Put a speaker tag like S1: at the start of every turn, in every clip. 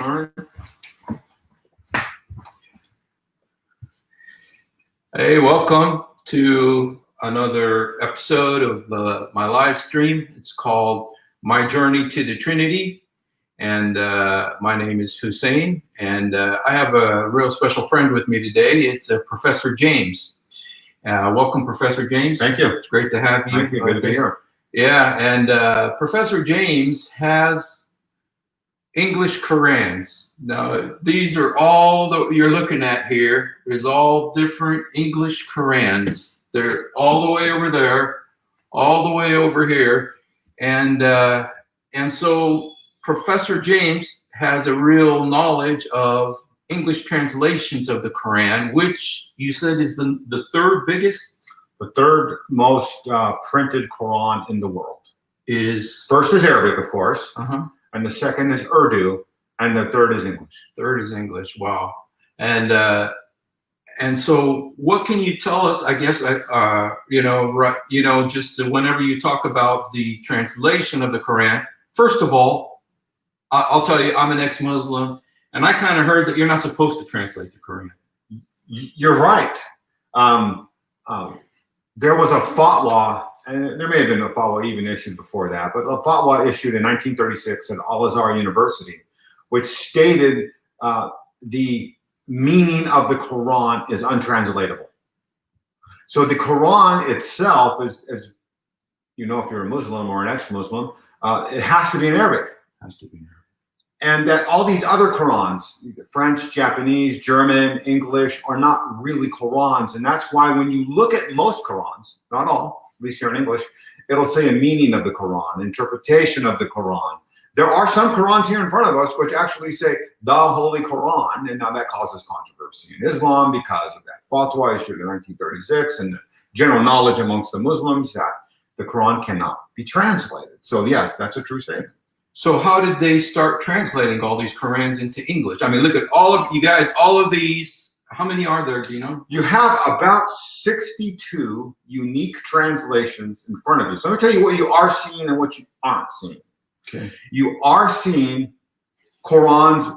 S1: All right. Hey, welcome to another episode of my live stream. It's called My Journey to the Trinity. And my name is Hussein. And I have a real special friend with me today. It's Professor James. Welcome, Professor James.
S2: Thank you.
S1: It's great to have you.
S2: Thank you. Good to be here.
S1: Yeah, and Professor James has English Qurans. Now, these are all that you're looking at here. There's all different English Qurans. They're all the way over there, all the way over here, and so Professor James has a real knowledge of English translations of the Quran, which you said is the third biggest.
S2: The third most printed Quran in the world.
S1: First
S2: is Arabic, of course,
S1: and
S2: the second is Urdu, and the third is English.
S1: Third is English. Wow. And so, what can you tell us? I guess just whenever you talk about the translation of the Quran. First of all, I'll tell you, I'm an ex-Muslim, and I kind of heard that you're not supposed to translate the Quran.
S2: You're right. There was a fatwa, and there may have been a fatwa even issued before that, but a fatwa issued in 1936 at Al-Azhar University, which stated the meaning of the Quran is untranslatable. So the Quran itself is, as you know, if you're a Muslim or an ex-Muslim, it has to be in Arabic.
S1: It has to be in Arabic.
S2: And that all these other Qurans, French, Japanese, German, English, are not really Qurans. And that's why when you look at most Qurans, not all, at least here in English, it'll say a meaning of the Quran, interpretation of the Quran. There are some Qurans here in front of us which actually say the Holy Quran, and now that causes controversy in Islam because of that fatwa issued in 1936 and the general knowledge amongst the Muslims that the Quran cannot be translated. So yes, that's a true statement.
S1: So how did they start translating all these Qurans into English? I mean, look at all of you guys, all of these. How many are there, do you know?
S2: You have about 62 unique translations in front of you. So let me tell you what you are seeing and what you aren't seeing.
S1: Okay.
S2: You are seeing Qurans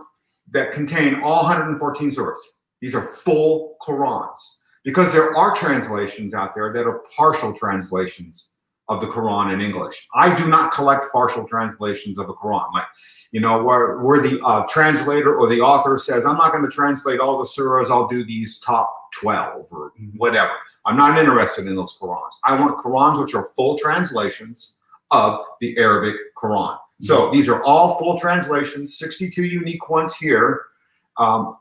S2: that contain all 114 surahs. These are full Qurans because there are translations out there that are partial translations of the Quran in English. I do not collect partial translations of the Quran. Like, you know, where the translator or the author says, I'm not going to translate all the surahs, I'll do these top 12 or whatever. I'm not interested in those Qurans. I want Qurans which are full translations of the Arabic Quran. So these are all full translations, 62 unique ones here.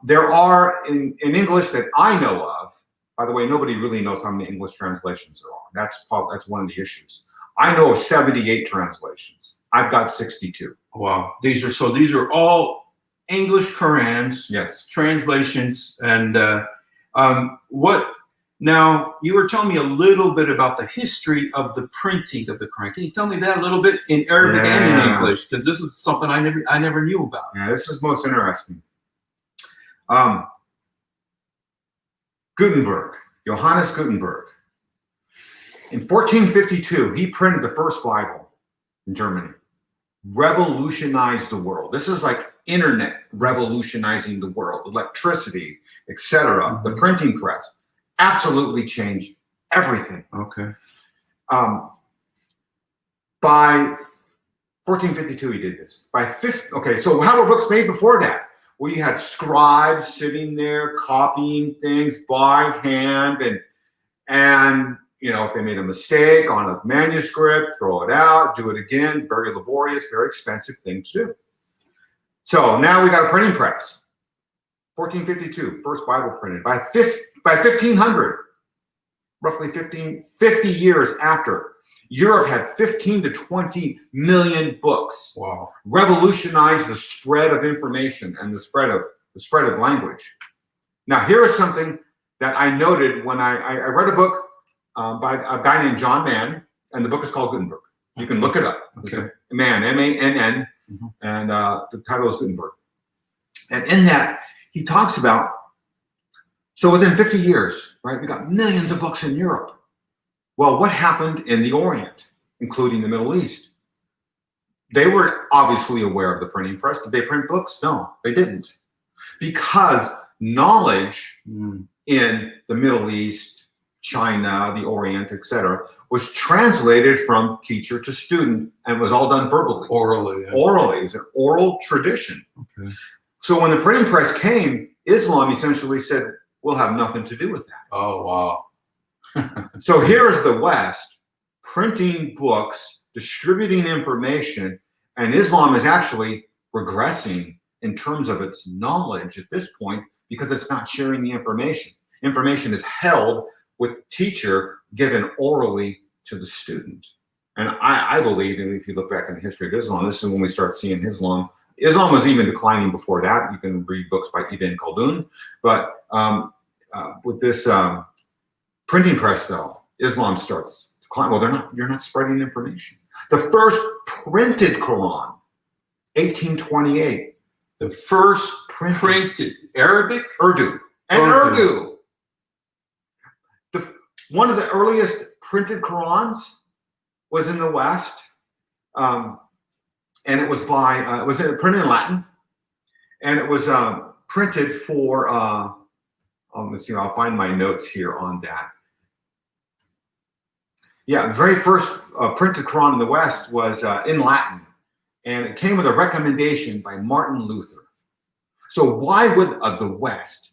S2: There are in English that I know of. By the way, nobody really knows how many English translations there are. That's one of the issues. I know of 78 translations. I've got 62.
S1: Wow. These are all English Qurans.
S2: Yes.
S1: Translations. And now you were telling me a little bit about the history of the printing of the Quran. Can you tell me that a little bit in Arabic and in English? Because this is something I never knew about.
S2: Yeah, this is most interesting. Gutenberg, Johannes Gutenberg. In 1452, he printed the first Bible in Germany. Revolutionized the world. This is like internet revolutionizing the world, electricity, etc. The printing press absolutely changed everything.
S1: Okay.
S2: By 1452, he did this. So how were books made before that? Well, you had scribes sitting there copying things by hand, and you know, if they made a mistake on a manuscript, throw it out, do it again. Very laborious, very expensive thing to do. So now we got a printing press. 1452, first Bible printed. By 1500, roughly 50 years after, Europe had 15 to 20 million books.
S1: Wow.
S2: Revolutionized the spread of information and the spread of language. Now, here is something that I noted when I read a book by a guy named John Mann, and the book is called Gutenberg. You can look it up.
S1: Okay.
S2: Mann, M-A-N-N, and the title is Gutenberg. And in that, he talks about, so within 50 years, right, we got millions of books in Europe. Well, what happened in the Orient, including the Middle East? They were obviously aware of the printing press. Did they print books? No, they didn't. Because knowledge in the Middle East, China, the Orient, etc., was translated from teacher to student and was all done verbally.
S1: Orally. Yeah.
S2: Orally. It was an oral tradition.
S1: Okay.
S2: So when the printing press came, Islam essentially said, we'll have nothing to do with that.
S1: Oh, wow.
S2: So here's the West printing books, distributing information, and Islam is actually regressing in terms of its knowledge at this point because it's not sharing the information. Information is held with the teacher given orally to the student. And I believe, and if you look back in the history of Islam, this is when we start seeing Islam. Islam was even declining before that. You can read books by Ibn Khaldun. But with this printing press, though, Islam starts declining. Well, you're not spreading information. The first printed Quran, 1828.
S1: The first printed Arabic?
S2: Urdu. And Urdu. One of the earliest printed Qurans was in the West. And it was it was printed in Latin. And it was printed for, let's see, I'll find my notes here on that. Yeah, the very first printed Quran in the West was in Latin. And it came with a recommendation by Martin Luther. So why would the West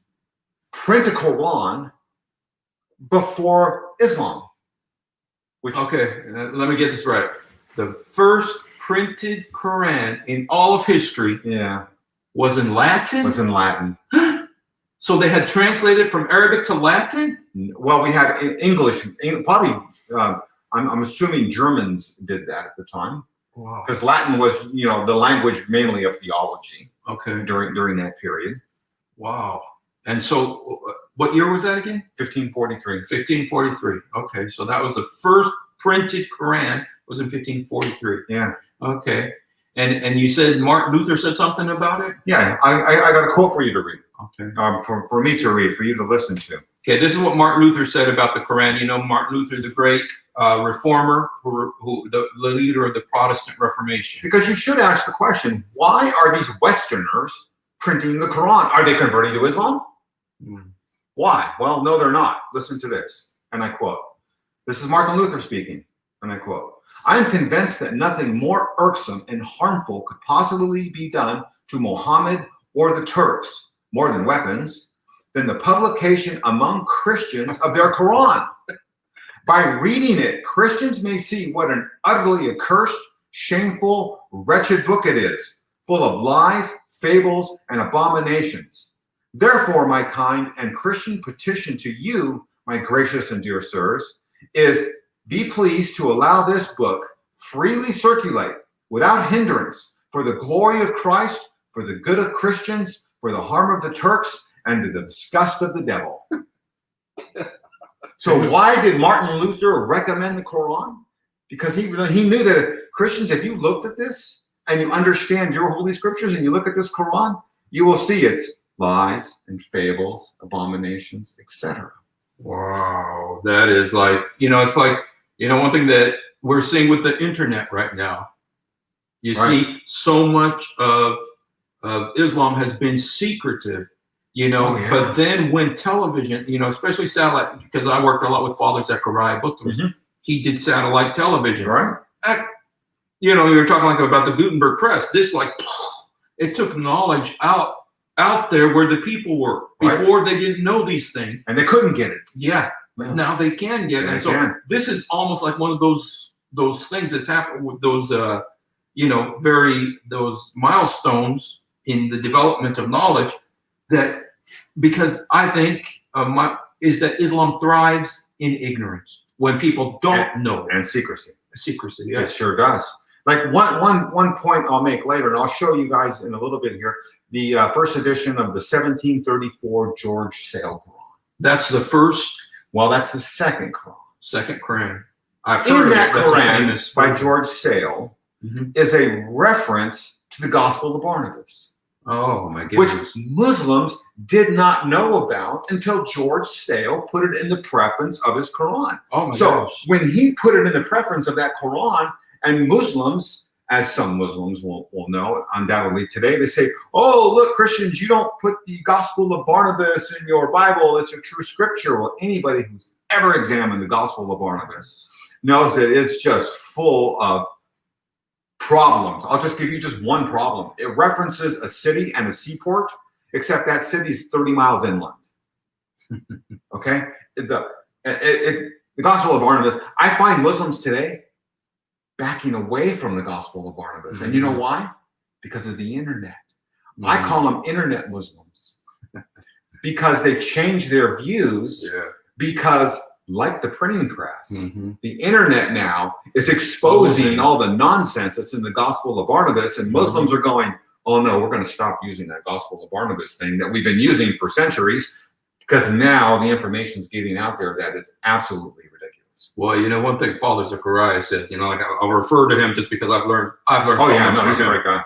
S2: print a Quran before Islam?
S1: Okay, let me get this right. The first printed Quran in all of history was in Latin?
S2: Was in Latin.
S1: So they had translated from Arabic to Latin?
S2: Well, we had English, probably, I'm assuming Germans did that at the time.
S1: Wow.
S2: Because Latin was, the language mainly of theology.
S1: Okay.
S2: During that period.
S1: Wow. And so what year was that again?
S2: 1543.
S1: 1543. Okay. So that was the first printed Quran was in 1543.
S2: Yeah.
S1: Okay. And you said Martin Luther said something about it?
S2: Yeah. I got a quote for you to read.
S1: Okay.
S2: For me to read, for you to listen to.
S1: Okay. This is what Martin Luther said about the Quran. You know, Martin Luther, the great reformer, who the leader of the Protestant Reformation.
S2: Because you should ask the question, why are these Westerners printing the Quran? Are they converting to Islam? Why? Well, no, they're not. Listen to this. And I quote. This is Martin Luther speaking. And I quote. I am convinced that nothing more irksome and harmful could possibly be done to Muhammad or the Turks, more than weapons, than the publication among Christians of their Quran. By reading it, Christians may see what an utterly accursed, shameful, wretched book it is, full of lies, fables, and abominations. Therefore, my kind and Christian petition to you, my gracious and dear sirs, is be pleased to allow this book freely circulate without hindrance for the glory of Christ, for the good of Christians, for the harm of the Turks, and to the disgust of the devil. So why did Martin Luther recommend the Quran? Because he knew that Christians, if you looked at this and you understand your holy scriptures and you look at this Quran, you will see it's lies and fables, abominations, etc.
S1: Wow, that is like, it's like, one thing that we're seeing with the internet right now. You see so much of Islam has been secretive. But then when television, especially satellite, because I worked a lot with Father Zechariah Bookham, he did satellite television.
S2: Right.
S1: You were talking about the Gutenberg press. This it took knowledge out there where the people were before they didn't know these things.
S2: And they couldn't get it.
S1: Yeah. But now they can get it. And so this is almost like one of those things that's happened with those, those milestones in the development of knowledge. That because I think is that Islam thrives in ignorance when people don't know
S2: and secrecy.
S1: Secrecy, yes.
S2: It sure does. Like one point I'll make later, and I'll show you guys in a little bit here, the first edition of the 1734 George Sale Quran.
S1: That's the first.
S2: Well, that's the second Quran.
S1: Second Quran. I've
S2: heard
S1: in
S2: that
S1: Quran
S2: by George Sale is a reference to the Gospel of Barnabas.
S1: Oh my goodness.
S2: Which Muslims did not know about until George Sale put it in the preface of his Quran.
S1: Oh my
S2: so
S1: gosh.
S2: When he put it in the preface of that Quran, and Muslims as some Muslims will know, undoubtedly today, they say, oh, look, Christians, you don't put the Gospel of Barnabas in your Bible. It's a true scripture. Well, anybody who's ever examined the Gospel of Barnabas knows that it's just full of problems. I'll just give you just one problem. It references a city and a seaport, except that city's 30 miles inland. Okay? The Gospel of Barnabas, I find Muslims today backing away from the Gospel of Barnabas. Mm-hmm. And you know why? Because of the internet. Mm-hmm. I call them internet Muslims because they change their views because, like the printing press, the internet now is exposing all the nonsense that's in the Gospel of Barnabas, and Muslims are going, oh no, we're going to stop using that Gospel of Barnabas thing that we've been using for centuries, because now the information's getting out there that it's absolutely ridiculous.
S1: Well, you know, one thing Father Zechariah says, you know, like I'll refer to him just because I've learned.
S2: Oh yeah, no, he's a great guy.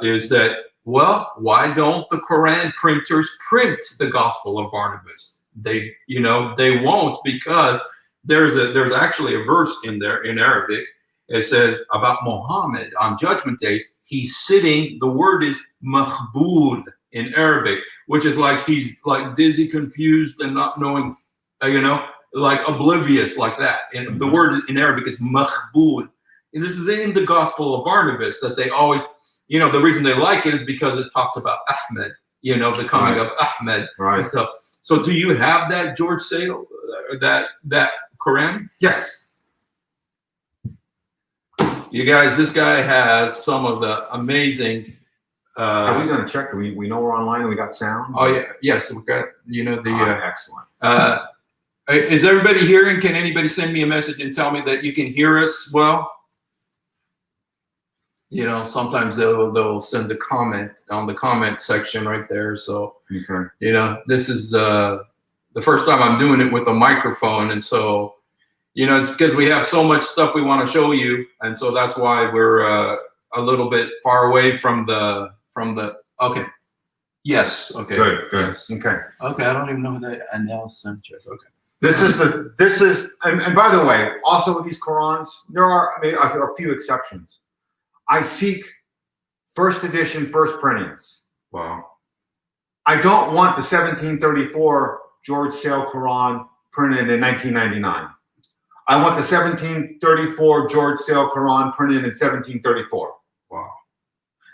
S1: Is that, well, why don't the Quran printers print the Gospel of Barnabas? They, you know, they won't, because there's actually a verse in there in Arabic. It says about Muhammad on Judgment Day, he's sitting. The word is makhbud in Arabic, which is like he's like dizzy, confused, and not knowing, you know, like oblivious, like that. And the word in Arabic is makhbud. And this is in the Gospel of Barnabas that they always, you know, the reason they like it is because it talks about Ahmed, you know, the coming of Ahmed.
S2: Right.
S1: So do you have that, George Sale, that Quran?
S2: Yes.
S1: You guys, this guy has some of the amazing.
S2: Are we going to check? We know we're online and we got sound?
S1: Oh yeah, yes, we got, you know, the.
S2: Excellent.
S1: Is everybody hearing? Can anybody send me a message and tell me that you can hear us well? You know, sometimes they'll send a comment on the comment section right there. So,
S2: okay.
S1: You know, this is the first time I'm doing it with a microphone, and so, you know, it's because we have so much stuff we want to show you, and so that's why we're a little bit far away from the. Okay. Yes. Okay.
S2: Good.
S1: Yes.
S2: Okay.
S1: Okay. I don't even know who that Anel Sanchez. Okay.
S2: This is, and by the way, also with these Qurans, there are, I mean, a few exceptions. I seek first edition, first printings.
S1: Wow.
S2: I don't want the 1734 George Sale Quran printed in 1999. I want the 1734 George Sale Quran printed in 1734.
S1: Wow.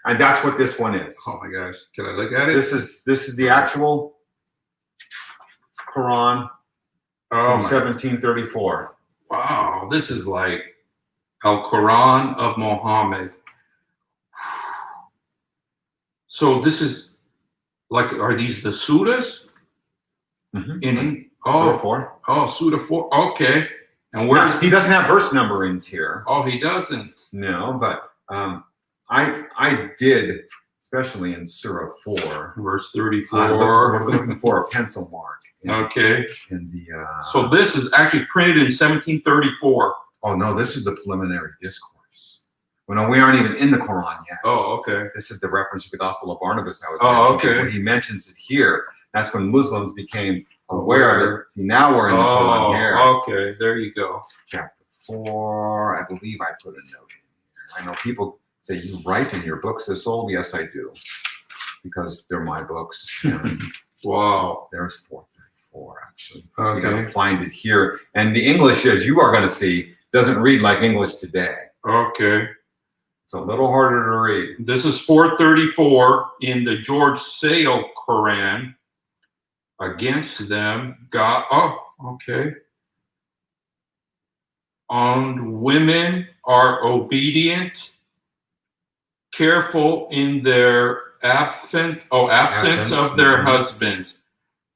S2: And that's what this one is.
S1: Oh my gosh. Can I look at it?
S2: This is the actual Quran from 1734.
S1: Wow. This is like Al Quran of Muhammad. So this is like, are these the surahs?
S2: Surah 4.
S1: Oh, Surah 4. Okay. And where
S2: he doesn't have verse numberings here.
S1: Oh, he doesn't.
S2: No, but I did, especially in Surah 4,
S1: verse 34.
S2: We're looking for a pencil mark.
S1: Okay.
S2: In the
S1: so this is actually printed in 1734.
S2: Oh no, this is the preliminary discourse. Well, no, we aren't even in the Quran yet.
S1: Oh, okay.
S2: This is the reference to the Gospel of Barnabas I was
S1: mentioning.
S2: Okay. When he mentions it here, that's when Muslims became aware of it. See, now we're in the Quran here.
S1: Okay, there you go.
S2: Chapter 4, I believe I put a note in here. I know people say, you write in your books this old? Yes, I do. Because they're my books.
S1: Wow.
S2: There's 434, actually.
S1: Okay.
S2: You got to find it here. And the English, as you are going to see, doesn't read like English today.
S1: Okay.
S2: It's a little harder to read.
S1: This is 434 in the George Sale Quran. Against them, God. Oh, okay. And women are obedient, careful in their absence of their husbands,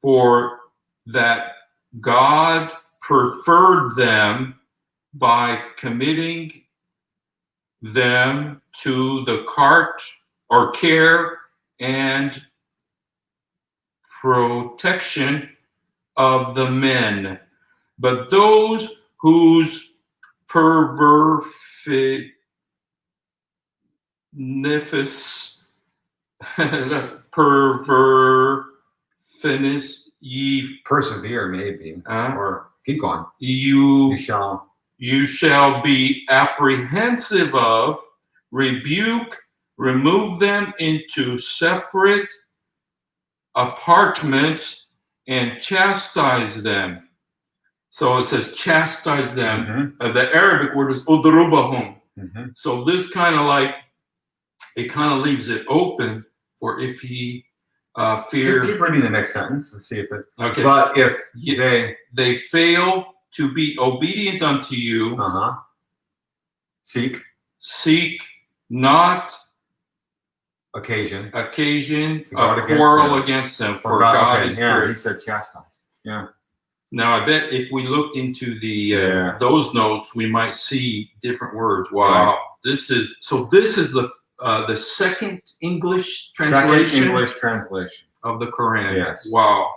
S1: for that God preferred them by committing them to the care and protection of the men. But those whose perversiveness ye
S2: persevere, maybe, or keep going.
S1: You shall be apprehensive of, rebuke, remove them into separate apartments, and chastise them. So it says chastise them. The Arabic word is udrubahum. So this kind of like, it kind of leaves it open for if he fear.
S2: Keep reading the next sentence and see if it.
S1: Okay.
S2: But if
S1: they fail to be obedient unto you, seek not
S2: occasion
S1: of quarrel against them, for God is
S2: yeah,
S1: great.
S2: he said chastise. Yeah.
S1: Now I bet if we looked into the those notes, we might see different words. Wow, right. This is the second English translation of the Quran.
S2: Yes.
S1: Wow.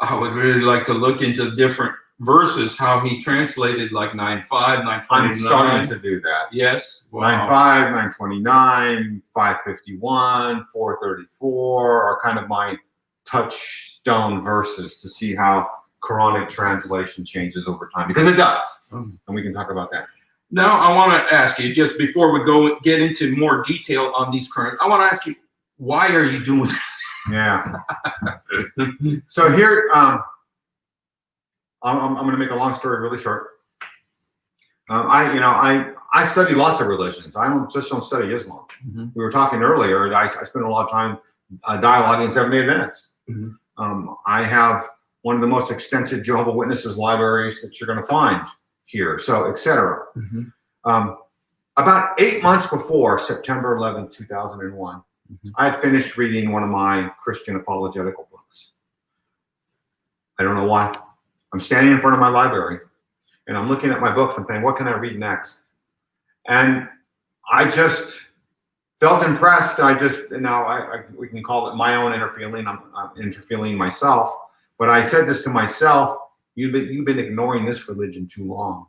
S1: I would really like to look into different verses, how he translated like 9:5, 9:29.
S2: I'm starting to do that.
S1: Yes.
S2: Wow. 9:5, 9:29, 5:51, 4:34 are kind of my touchstone verses to see how Quranic translation changes over time, because it does. And we can talk about that.
S1: Now, I want to ask you, just before we get into more detail on these current, I want to ask you, why are you doing this?
S2: Yeah. So here, I'm going to make a long story really short. I study lots of religions. I don't study Islam. We were talking earlier. I spend a lot of time dialoguing 7 to 8 minutes. I have one of the most extensive Jehovah's Witnesses libraries that you're going to find here, so etc. About 8 months before September 11th, 2001, I had finished reading one of my Christian apologetical books. I don't know why. I'm standing in front of my library, and I'm looking at my books and thinking, what can I read next? And I just felt impressed. We can call it my own inner feeling. I'm interfeeling myself. But I said this to myself: you've been ignoring this religion too long.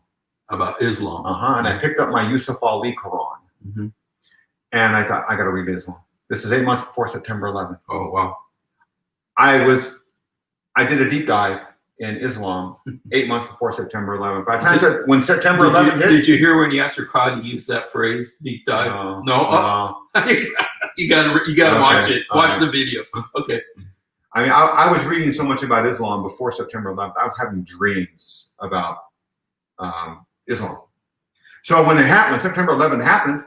S1: About Islam.
S2: And I picked up my Yusuf Ali Quran, and I thought, I got to read Islam. This is 8 months before September 11th.
S1: Oh wow!
S2: I did a deep dive in Islam 8 months before September 11th. By the time when September 11th hit,
S1: did you hear when Yasser Qad used that phrase, deep dive? No. You gotta watch it. Watch the video. Okay.
S2: I mean, I was reading so much about Islam before September 11th. I was having dreams about Islam. So when it happened, September 11th happened,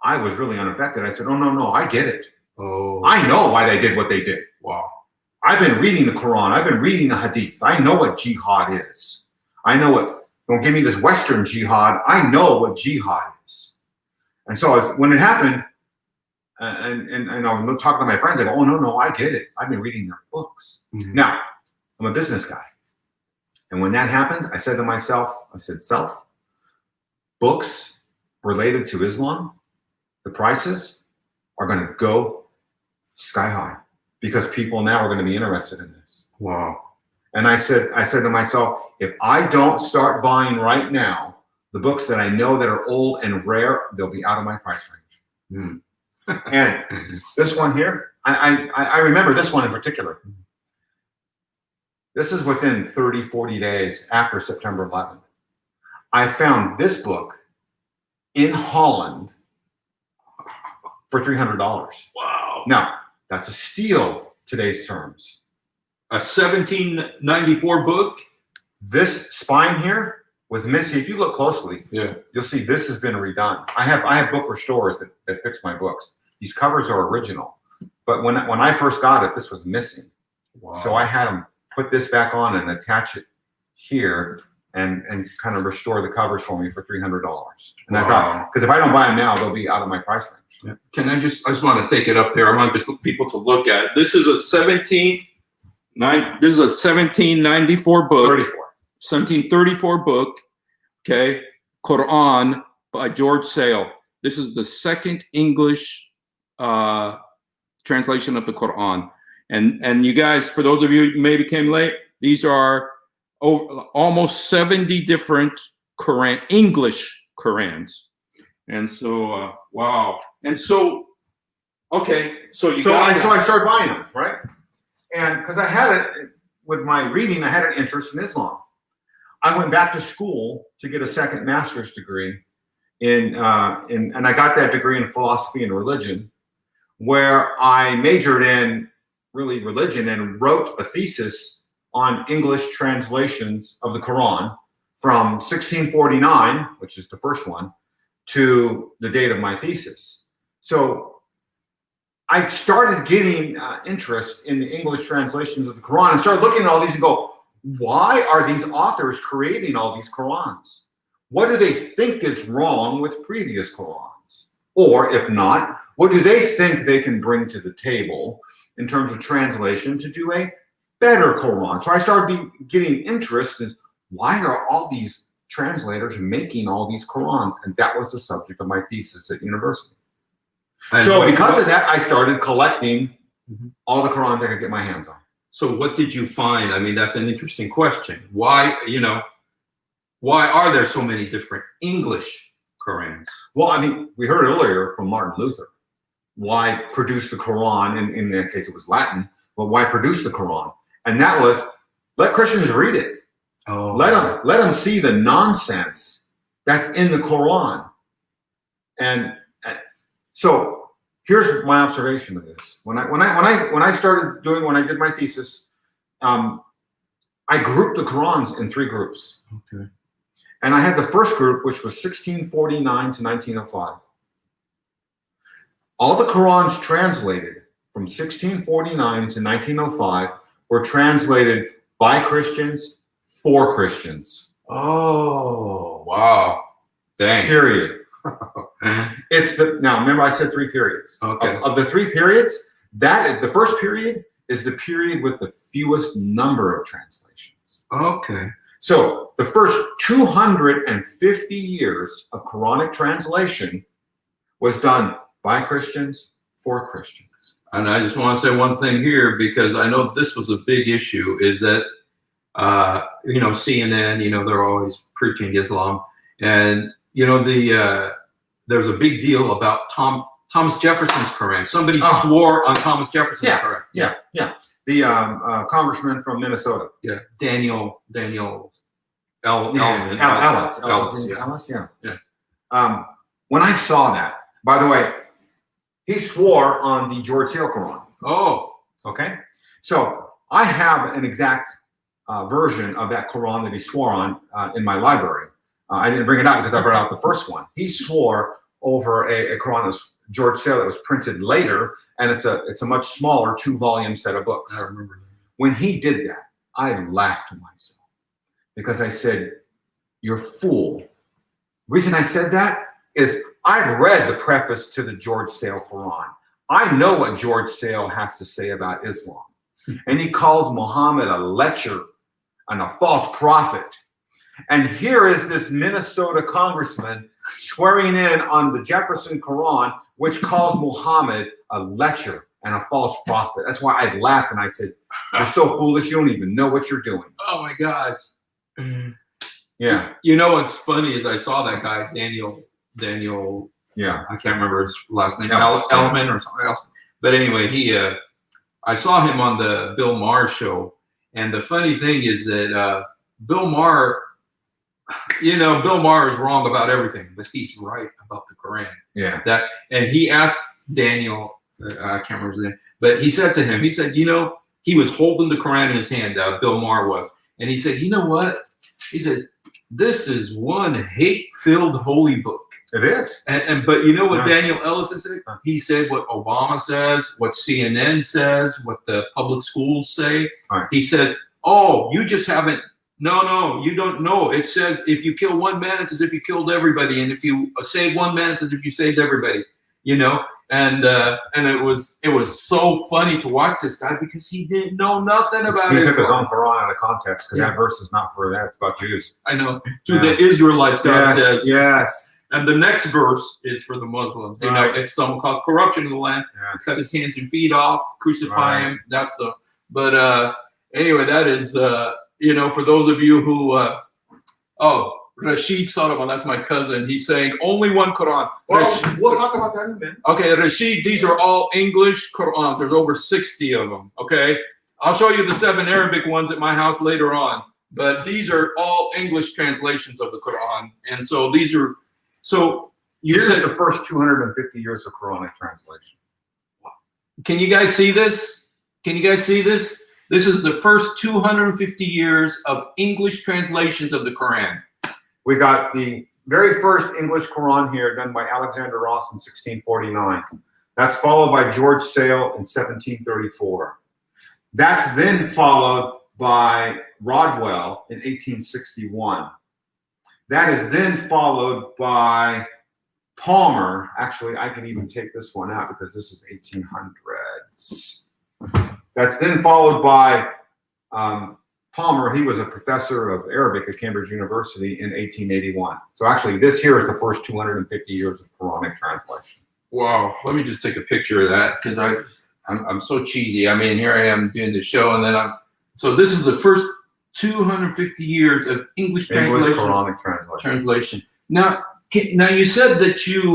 S2: I was really unaffected. I said, oh, no, I get it.
S1: Oh.
S2: I know why they did what they did.
S1: Wow.
S2: I've been reading the Quran. I've been reading the Hadith. I know what jihad is. I know what, don't give me this Western jihad. I know what jihad is. And so when it happened, and I'm talking to my friends, I go, oh, no, I get it. I've been reading their books. Now, I'm a business guy. And when that happened, I said to myself, self, books related to Islam, the prices are going to go sky high because people now are going to be interested in this.
S1: Wow.
S2: And I said to myself, if I don't start buying right now the books that I know that are old and rare, they'll be out of my price range. And this one here, I remember this one in particular. This is within 30, 40 days after September 11th. I found this book in Holland for $300.
S1: Wow.
S2: Now, that's a steal today's terms.
S1: A 1794 book?
S2: This spine here was missing. If you look closely, you'll see this has been redone. I have book restorers that fix my books. These covers are original. But when I first got it, this was missing.
S1: Wow.
S2: So I had them put this back on and attach it here and kind of restore the covers for me for $300. And I thought, because if I don't buy them now, they'll be out of my price range.
S1: Yeah. I just want to take it up there. I want just people to look at it. This is a 1794 book. 1734 book. Okay. Quran by George Sale. This is the second English translation of the Quran. And you guys, for those of you who maybe came late, these are almost 70 different English Qurans. And so, wow. And so, okay. So I
S2: started buying them, right? And because I had it with my reading, I had an interest in Islam. I went back to school to get a second master's degree and I got that degree in philosophy and religion, where I majored in really religion and wrote a thesis on English translations of the Quran from 1649, which is the first one, to the date of my thesis. So I started getting interest in the English translations of the Quran and started looking at all these and go, why are these authors creating all these Qurans? What do they think is wrong with previous Qurans? Or if not, what do they think they can bring to the table in terms of translation to do a better Quran? So I started getting interest in why are all these translators making all these Qurans? And that was the subject of my thesis at university. And so because of that, I started collecting all the Qurans I could get my hands on.
S1: So what did you find? I mean, that's an interesting question. Why, why are there so many different English Qurans?
S2: Well, I mean, we heard earlier from Martin Luther. Why produce the Quran? In that case, it was Latin, but why produce the Quran? And that was, let Christians read it.
S1: Oh.
S2: Let them see the nonsense that's in the Quran. And so here's my observation of this. When I did my thesis, I grouped the Qurans in 3 groups.
S1: Okay.
S2: And I had the first group, which was 1649 to 1905. All the Qurans translated from 1649 to 1905 were translated by Christians for Christians.
S1: Oh, wow. Dang.
S2: Period. Now remember I said 3 periods.
S1: Okay.
S2: Of the 3 periods, the first period is the period with the fewest number of translations.
S1: Okay.
S2: So the first 250 years of Quranic translation was done by Christians for Christians.
S1: And I just want to say one thing here, because I know this was a big issue, is that CNN, they're always preaching Islam, and there's a big deal about Thomas Jefferson's Quran. Somebody swore on Thomas Jefferson's Quran.
S2: Yeah. The congressman from Minnesota.
S1: Yeah, Daniel
S2: Ellis. When I saw that, by the way, he swore on the George Sale Quran.
S1: Oh.
S2: Okay. So I have an exact version of that Quran that he swore on in my library. I didn't bring it out because I brought out the first one. He swore over a Quran that George Sale that was printed later, and it's a much smaller 2-volume set of books.
S1: I remember that.
S2: When he did that, I laughed to myself because I said, "You're a fool." The reason I said that is I've read the preface to the George Sale Quran. I know what George Sale has to say about Islam. And he calls Muhammad a lecher and a false prophet. And here is this Minnesota congressman swearing in on the Jefferson Quran, which calls Muhammad a lecher and a false prophet. That's why I laughed and I said, "You're so foolish, you don't even know what you're doing."
S1: Oh my gosh.
S2: Yeah.
S1: What's funny is I saw that guy, Daniel,
S2: yeah,
S1: I can't remember his last name,
S2: Ellis,
S1: Elman or something else. But anyway, I saw him on the Bill Maher show. And the funny thing is that Bill Maher, Bill Maher is wrong about everything, but he's right about the Quran.
S2: Yeah.
S1: And he asked Daniel, I can't remember his name, but he said to him, he said, he was holding the Quran in his hand, Bill Maher was. And he said, "You know what?" He said, "This is one hate-filled holy book."
S2: It is.
S1: But you know what Daniel Ellison said? He said what Obama says, what CNN says, what the public schools say.
S2: Right.
S1: He said, "Oh, you just haven't. No, you don't know. It says if you kill one man, it's as if you killed everybody, and if you save one man, it's as if you saved everybody." And it was so funny to watch this guy because he didn't know nothing about it.
S2: He took his own Quran out of context because that verse is not for that. It's about Jews.
S1: I know. To the Israelites, God says.
S2: Yes.
S1: And the next verse is for the Muslims. If someone caused corruption in the land, cut his hands and feet off, crucify him. That's the. But anyway, that is for those of you who Rashid Solomon, that's my cousin. He's saying only one Quran.
S2: Well, we'll talk about that in a minute.
S1: Okay, Rashid, these are all English Qurans. There's over 60 of them. Okay, I'll show you the 7 Arabic ones at my house later on. But these are all English translations of the Quran, and so these are. So you
S2: Here's
S1: said,
S2: the first 250 years of Quranic translation.
S1: can you guys see this? Can you guys see this? This is the first 250 years of English translations of the Quran.
S2: We got the very first English Quran here done by Alexander Ross in 1649. That's followed by George Sale in 1734. That's then followed by Rodwell in 1861. That is then followed by Palmer. Actually, I can even take this one out because this is 1800s. That's then followed by Palmer. He was a professor of Arabic at Cambridge University in 1881. So actually, this here is the first 250 years of Quranic translation.
S1: Wow. Let me just take a picture of that because I'm so cheesy. I mean, here I am doing the show, and then so this is the first 250 years of English translation.
S2: Quranic
S1: translation. Now you said that you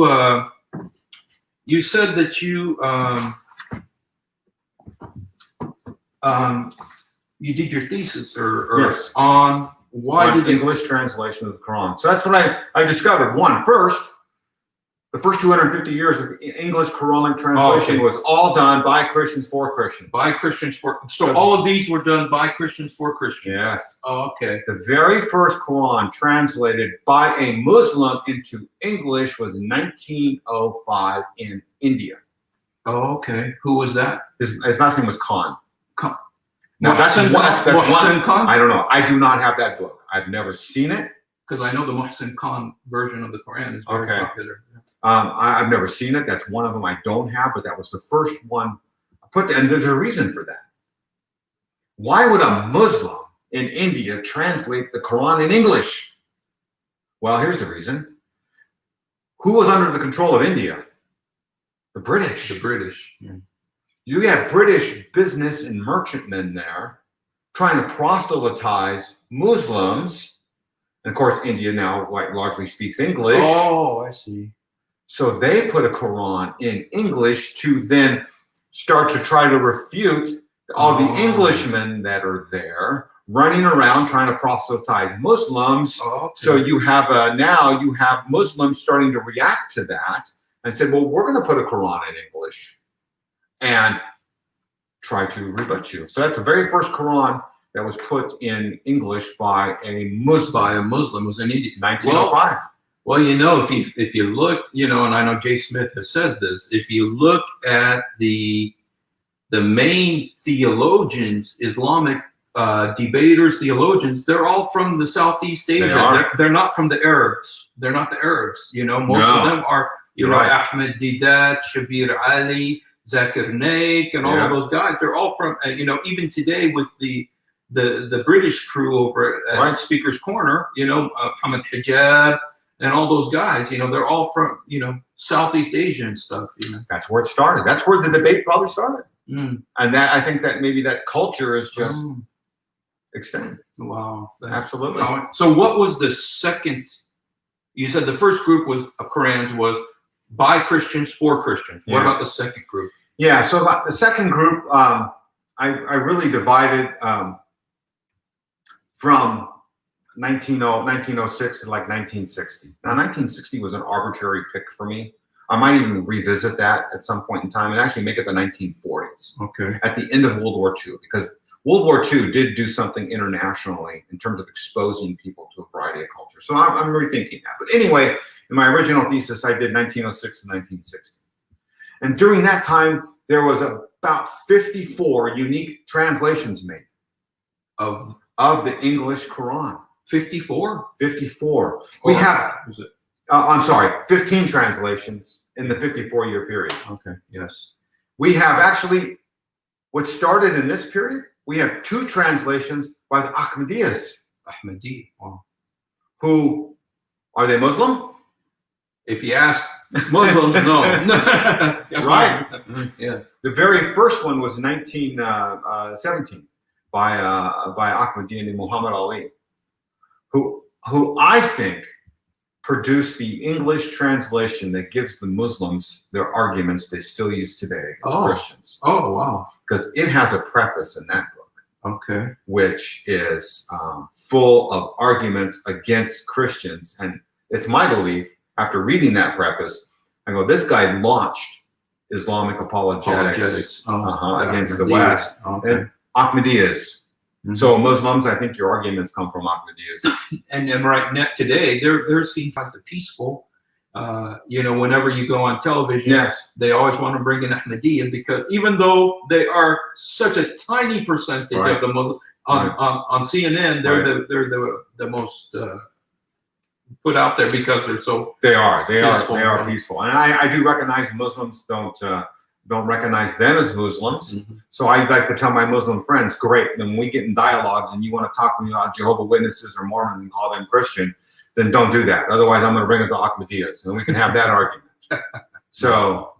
S1: did your thesis or
S2: yes.
S1: on why
S2: on
S1: did
S2: English translation of the Quran. So that's what I discovered. First, the first 250 years of English Quranic translation was all done by Christians for Christians.
S1: By Christians for. So all of these were done by Christians for Christians.
S2: Yes.
S1: Oh, okay.
S2: The very first Quran translated by a Muslim into English was in 1905 in India.
S1: Oh, okay. Who was that?
S2: His last name was Khan.
S1: Khan.
S2: Now that's one.
S1: Khan?
S2: I don't know. I do not have that book. I've never seen it.
S1: Because I know the Muhsin Khan version of the Quran is very popular.
S2: I've never seen it. That's one of them I don't have, but that was the first one I put. And there's a reason for that. Why would a Muslim in India translate the Quran in English? Well, here's the reason. Who was under the control of India? The British.
S1: The British. Yeah.
S2: You had British business and merchantmen there trying to proselytize Muslims. And of course, India now largely speaks English.
S1: Oh, I see.
S2: So they put a Quran in English to then start to try to refute all the Englishmen that are there running around trying to proselytize Muslims.
S1: Okay.
S2: So you have now you have Muslims starting to react to that and said, well, we're going to put a Quran in English and try to rebut you. So that's the very first Quran that was put in English by a Muslim.
S1: By a Muslim. Was in India.
S2: 1905.
S1: Well, you know, if you look, you know, and I know Jay Smith has said this, if you look at the main theologians, Islamic debaters, theologians, they're all from the Southeast Asia. They're not from the Arabs. They're not the Arabs. You know, most of them are, Ahmed Didat, Shabir Ali, Zakir Naik, and all of those guys. They're all from, you know, even today with the British crew over at Speaker's Corner, you know, Hamid Hijab, and all those guys, you know, they're all from, you know, Southeast Asia and stuff, you know.
S2: That's where it started. That's where the debate probably started.
S1: Mm.
S2: And that I think that maybe that culture is just extended.
S1: Wow.
S2: Absolutely.
S1: So what was the second, you said the first group of Qurans was by Christians for Christians. What about the second group?
S2: Yeah, so about the second group, I really divided from 1906 to like 1960. Now, 1960 was an arbitrary pick for me. I might even revisit that at some point in time and actually make it the 1940s.
S1: Okay.
S2: At the end of World War II, because World War II did do something internationally in terms of exposing people to a variety of cultures. So I'm rethinking that. But anyway, in my original thesis, I did 1906 to 1960. And during that time, there was about 54 unique translations made of the English Quran.
S1: 54?
S2: 54. We have,
S1: was it?
S2: I'm sorry, 15 translations in the 54-year period.
S1: Okay, yes.
S2: We have actually, what started in this period, we have 2 translations by the Ahmadiyas.
S1: Ahmadi, wow.
S2: Who, are they Muslim?
S1: If you ask Muslims, no.
S2: Right.
S1: Yeah.
S2: The very first one was 1917 by Ahmadiyya Muhammad Ali, who I think produced the English translation that gives the Muslims their arguments they still use today as Christians.
S1: Oh, wow.
S2: Because it has a preface in that book.
S1: Okay.
S2: Which is full of arguments against Christians. And it's my belief, after reading that preface, I go, this guy launched Islamic apologetics against the West.
S1: Okay.
S2: And Ahmadiyas. So Muslims, I think your arguments come from Ahmadiyas.
S1: And right now, today, they're seen kind of peaceful. You know, whenever you go on television,
S2: Yes.
S1: they always want to bring in Ahmadiyya, because even though they are such a tiny percentage of the Muslim on CNN, they're the most put out there because they're so
S2: They are
S1: peaceful.
S2: peaceful, and I do recognize Muslims don't recognize them as Muslims. So I like to tell my Muslim friends, great, when we get in dialogues and you want to talk to me about Jehovah's Witnesses or Mormons and call them Christian, then don't do that. Otherwise, I'm going to bring up the Ahmadiyas, and we can have that argument. So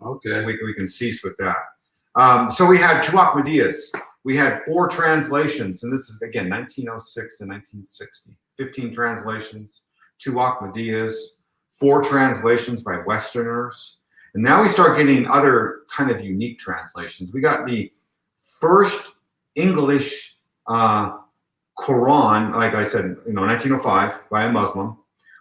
S2: we can cease with that. So we had 2 Ahmadiyas. We had 4 translations, and this is, again, 1906 to 1960. 15 translations, 2 Ahmadiyas, 4 translations by Westerners. And now we start getting other kind of unique translations. We got the first English Quran, like I said, 1905 by a Muslim.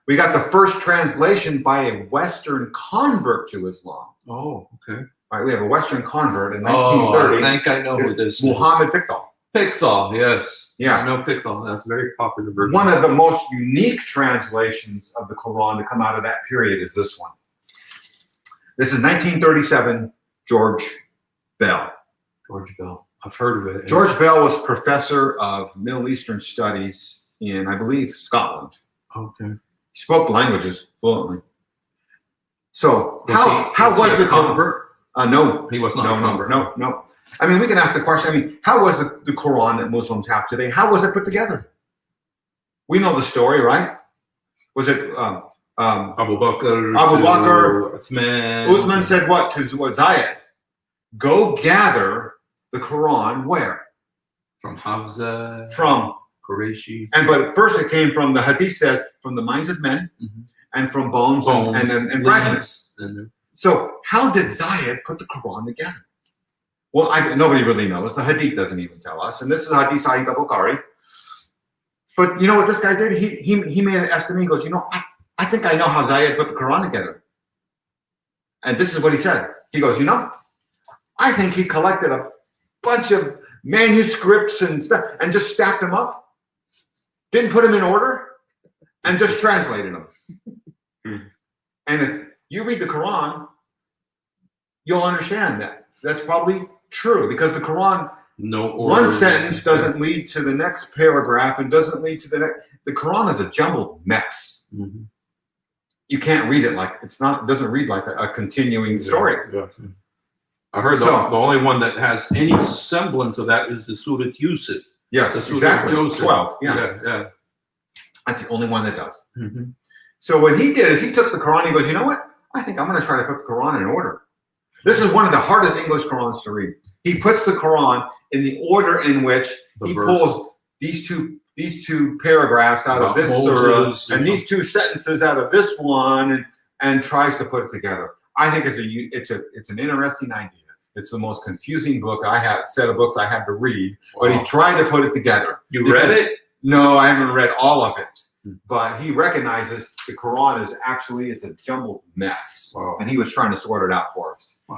S2: We got the first translation by a Western convert to Islam.
S1: Oh, okay.
S2: All right, we have a Western convert in 1930.
S1: I think I know who this is.
S2: Muhammad Pickthall.
S1: Pickthall, yes.
S2: Yeah.
S1: I know Pickthall. That's a very popular version.
S2: One of the most unique translations of the Quran to come out of that period is this one. This is 1937, George Bell.
S1: George Bell. I've heard of it.
S2: George Bell was professor of Middle Eastern studies in, I believe, Scotland.
S1: Okay.
S2: He spoke languages fluently. So
S1: Was
S2: how was
S1: he
S2: the
S1: a convert?
S2: No.
S1: He was not a convert.
S2: No. I mean, we can ask the question. I mean, how was the Quran that Muslims have today? How was it put together? We know the story, right? Was it
S1: Abu Bakr,
S2: Uthman said what to Zayed? Go gather the Quran where?
S1: From Hafsa.
S2: From
S1: Qurayshi.
S2: But first it came from, the Hadith says, from the minds of men and from bones and fragments. So how did Zayed put the Quran together? Well, nobody really knows. The Hadith doesn't even tell us. And this is Hadith Sahih al-Bukhari. But you know what this guy did? He made an estimate. He goes, I think I know how Zayed put the Quran together. And this is what he said. He goes, I think he collected a bunch of manuscripts and stuff and just stacked them up, didn't put them in order, and just translated them. And if you read the Quran, you'll understand that. That's probably true, because the Quran, one sentence doesn't lead to the next paragraph and doesn't lead to the next. The Quran is a jumbled mess. You can't read it it doesn't read like a continuing story.
S1: Yeah. I heard the only one that has any semblance of that is the Surah Yusuf.
S2: Yes, exactly.
S1: Joseph.
S2: 12.
S1: Yeah.
S2: That's the only one that does. So what he did is he took the Quran. He goes, you know what? I think I'm going to try to put the Quran in order. This is one of the hardest English Qurans to read. He puts the Quran in the order in which he pulls these two paragraphs out of this surah and these 2 sentences out of this one, and tries to put it together. I think it's an interesting idea. It's the most confusing set of books I had to read, but he tried to put it together.
S1: You read it?
S2: No, I haven't read all of it. But he recognizes the Quran is it's a jumbled mess. And he was trying to sort it out for us. It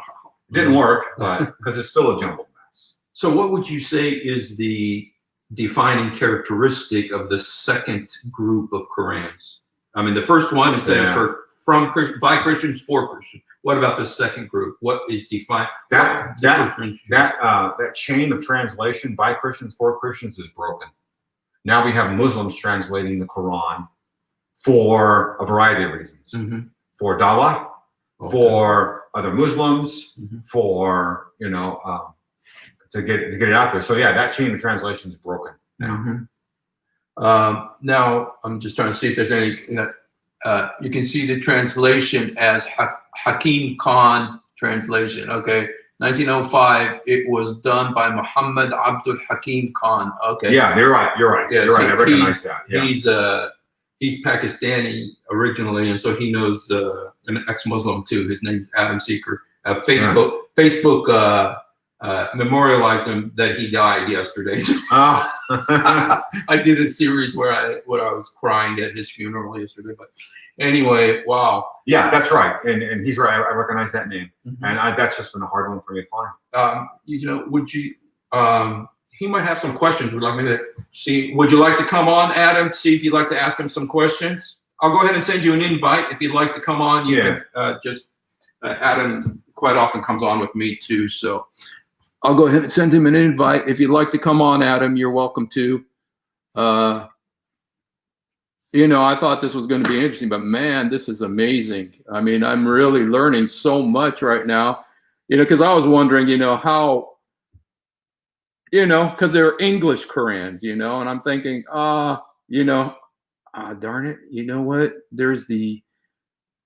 S2: didn't work, but because it's still a jumbled mess.
S1: So what would you say is the defining characteristic of the second group of Qurans? I mean, the first one is that it's by Christians for Christians. What about the second group? What is defined?
S2: That chain of translation by Christians for Christians is broken. Now we have Muslims translating the Quran for a variety of reasons. For dawah, for other Muslims, for to get it out there. So that chain of translation is broken now.
S1: Now I'm just trying to see if there's any. You can see the translation as Hakim Khan translation. Okay, 1905. It was done by Muhammad Abdul Hakim Khan. Okay.
S2: Yeah, you're right. Yeah, you're right. I recognize that. Yeah.
S1: He's Pakistani originally, and so he knows an ex-Muslim too. His name's Adam Seeker. Facebook memorialized him that he died yesterday.
S2: Oh.
S1: I did a series where I was crying at his funeral yesterday. But anyway, wow.
S2: Yeah, that's right. And he's right. I recognize that name.
S1: Mm-hmm.
S2: And that's just been a hard one for me to find.
S1: You know, would you, he might have some questions. Would like me to see, would you like to come on, Adam? See if you'd like to ask him some questions. I'll go ahead and send you an invite. If you'd like to come on, you can Adam quite often comes on with me too. So I'll go ahead and send him an invite. If you'd like to come on, Adam, you're welcome to. You know, I thought this was going to be interesting, but man, this is amazing. I mean, I'm really learning so much right now, you know, because I was wondering, you know, how, you know, because they're English Qurans, you know, and I'm thinking, you know, darn it, you know what? There's the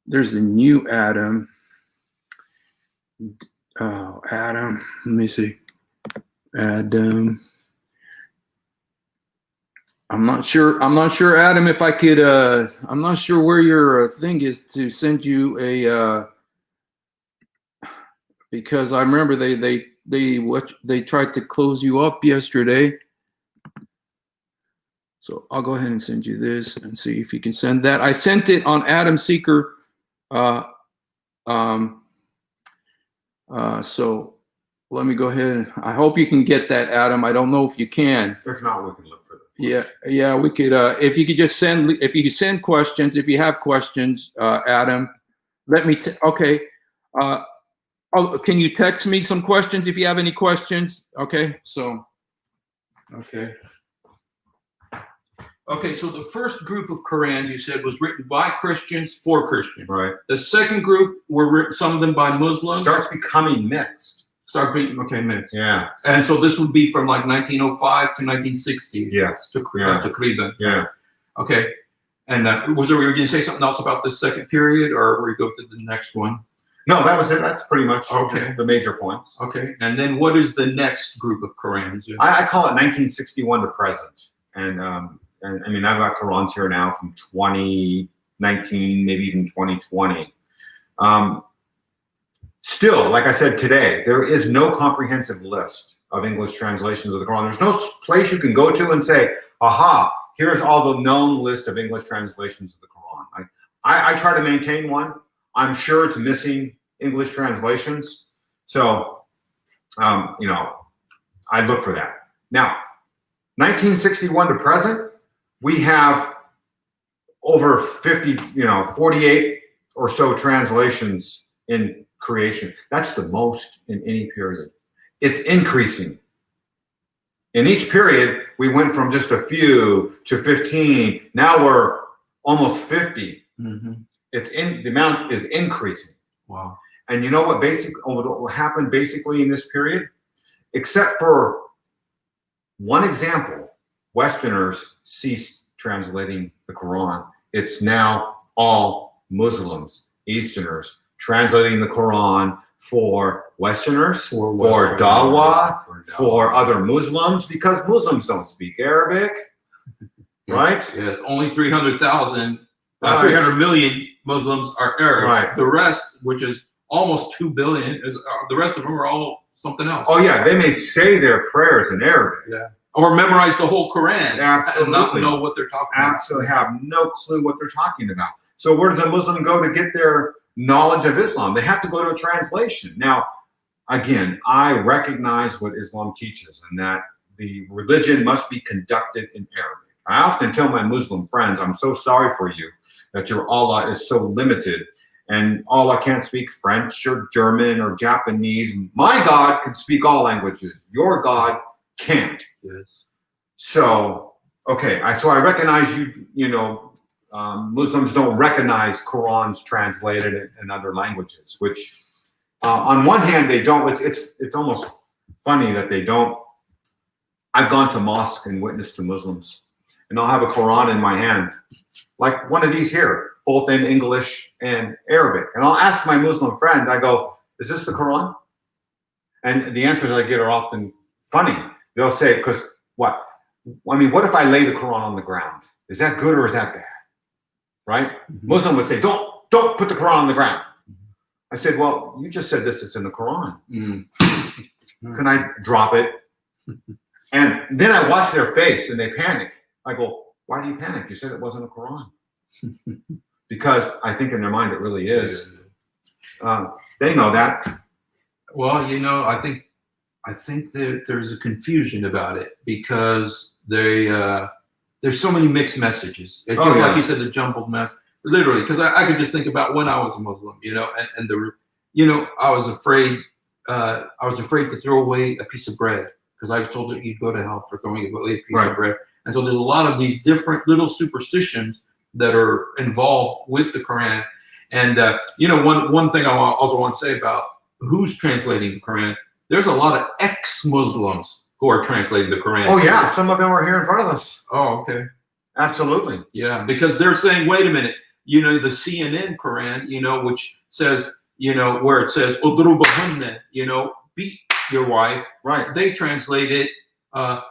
S1: new Adam. Oh, Adam. Let me see. Adam. I'm not sure, Adam, if I could, I'm not sure where your thing is to send you a, because I remember they tried to close you up yesterday. So I'll go ahead and send you this and see if you can send that. I sent it on Adam Seeker. So let me go ahead. I hope you can get that, Adam. I don't know if you can.
S2: If not, we can look for
S1: it. Yeah, we could. If you could just send questions, if you have questions, Adam, let me. Okay. Can you text me some questions if you have any questions? Okay. So. Okay. Okay, so the first group of Qurans you said was written by Christians for Christians.
S2: Right.
S1: The second group were written, some of them by Muslims.
S2: Starts becoming mixed.
S1: Mixed.
S2: Yeah.
S1: And so this would be from like 1905 to 1960.
S2: Yes.
S1: To Kriban.
S2: Yeah.
S1: Okay. And were you going to say something else about this second period, or were you go to the next one?
S2: No, that was it. That's pretty much the major points.
S1: Okay. And then what is the next group of Qurans?
S2: I call it 1961 to present. And I mean, I've got Qurans here now from 2019, maybe even 2020. Still, like I said today, there is no comprehensive list of English translations of the Quran. There's no place you can go to and say, aha, here's all the known list of English translations of the Quran. I try to maintain one. I'm sure it's missing English translations. So, you know, I look for that. Now, 1961 to present, we have over 48 or so translations in creation. That's the most in any period. It's increasing. In each period, we went from just a few to 15. Now we're almost 50. Mm-hmm. The amount is increasing.
S1: Wow.
S2: And you know what happened basically in this period? Except for one example, Westerners ceased translating the Quran. It's now all Muslims, Easterners, translating the Quran for Westerners, for Dawah, for other Muslims, because Muslims don't speak Arabic, right?
S1: Yes, only 300,000, 300 million Muslims are Arabs.
S2: Right.
S1: The rest, which is almost 2 billion, the rest of them are all something else.
S2: Oh yeah, they may say their prayers in Arabic.
S1: Yeah. Or memorize the whole Quran.
S2: Absolutely.
S1: And not know what they're talking about.
S2: Absolutely have no clue what they're talking about. So where does a Muslim go to get their knowledge of Islam? They have to go to a translation. Now, again, I recognize what Islam teaches and that the religion must be conducted in Arabic. I often tell my Muslim friends, I'm so sorry for you that your Allah is so limited and Allah can't speak French or German or Japanese. My God can speak all languages. Your God can't.
S1: Yes.
S2: So, okay, so I recognize Muslims don't recognize Qurans translated in other languages, which on one hand they don't. It's almost funny that they don't. I've gone to mosque and witnessed to Muslims, and I'll have a Quran in my hand, like one of these here, both in English and Arabic. And I'll ask my Muslim friend, I go, is this the Quran? And the answers I get are often funny. They'll say, because what? I mean, what if I lay the Quran on the ground? Is that good or is that bad? Right? Mm-hmm. Muslim would say, don't put the Quran on the ground. Mm-hmm. I said, well, you just said this is in the Quran.
S1: Mm.
S2: Can I drop it? And then I watch their face and they panic. I go, why do you panic? You said it wasn't a Quran. Because I think in their mind it really is. They know that.
S1: Well, you know, I think that there's a confusion about it because there's so many mixed messages. It's just like you said, the jumbled mess. Literally, because I could just think about when I was a Muslim, you know, and I was afraid to throw away a piece of bread because I was told that you'd go to hell for throwing away a piece of bread. And so there's a lot of these different little superstitions that are involved with the Quran. And one thing I also want to say about who's translating the Quran, there's a lot of ex-Muslims who are translating the Quran.
S2: Oh yeah, some of them are here in front of us.
S1: Oh, okay.
S2: Absolutely.
S1: Yeah, because they're saying, wait a minute, you know, the CNN Quran, you know, which says, you know, where it says, "Udrubahunna," you know, beat your wife.
S2: Right.
S1: They translate it,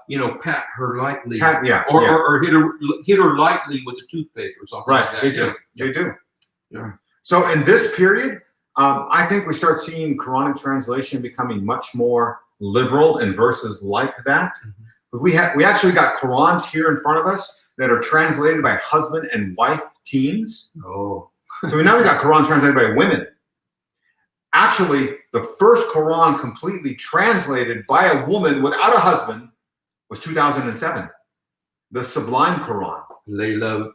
S1: you know, pat her lightly,
S2: or
S1: hit her lightly with a toothpick or something.
S2: Right.
S1: Like that.
S2: They do. Yeah. They do.
S1: Yeah.
S2: So in this period, I think we start seeing Quranic translation becoming much more liberal in verses like that. Mm-hmm. We actually got Qurans here in front of us that are translated by husband and wife teams.
S1: Oh.
S2: So now we got Qurans translated by women. Actually, the first Quran completely translated by a woman without a husband was 2007. The Sublime Quran.
S1: Layla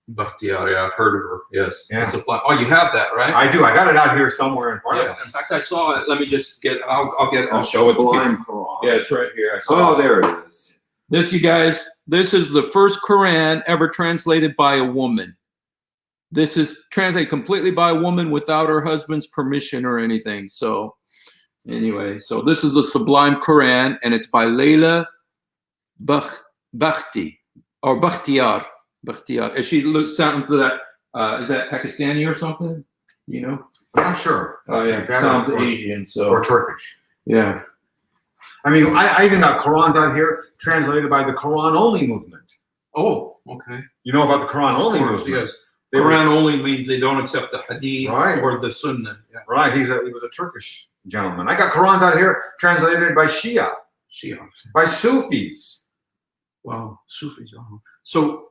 S1: Bakhtiari, I've heard of her. Yes.
S2: Yeah.
S1: Oh, you have that, right?
S2: I do. I got it out here somewhere in front of us.
S1: In fact, I saw it. Let me just get. I'll show it.
S2: Sublime Quran.
S1: Yeah, it's right here. I saw it.
S2: There it is.
S1: This, you guys. This is the first Quran ever translated by a woman. This is translated completely by a woman without her husband's permission or anything. So, anyway, so this is the Sublime Quran, and it's by Layla Bakhti or Bakhtiar. As she looks sound to that, is that Pakistani or something? You know?
S2: I'm not sure.
S1: Oh yeah, sounds Asian. So
S2: or Turkish.
S1: Yeah.
S2: I mean, I even got Qurans out here translated by the Quran only movement.
S1: Oh, okay.
S2: You know about the Quran only movement?
S1: Yes. Quran only means they don't accept the Hadith or the Sunnah. Yeah.
S2: Right. He was a Turkish gentleman. I got Qurans out here translated by Shia. By Sufis.
S1: Wow, Sufis. So.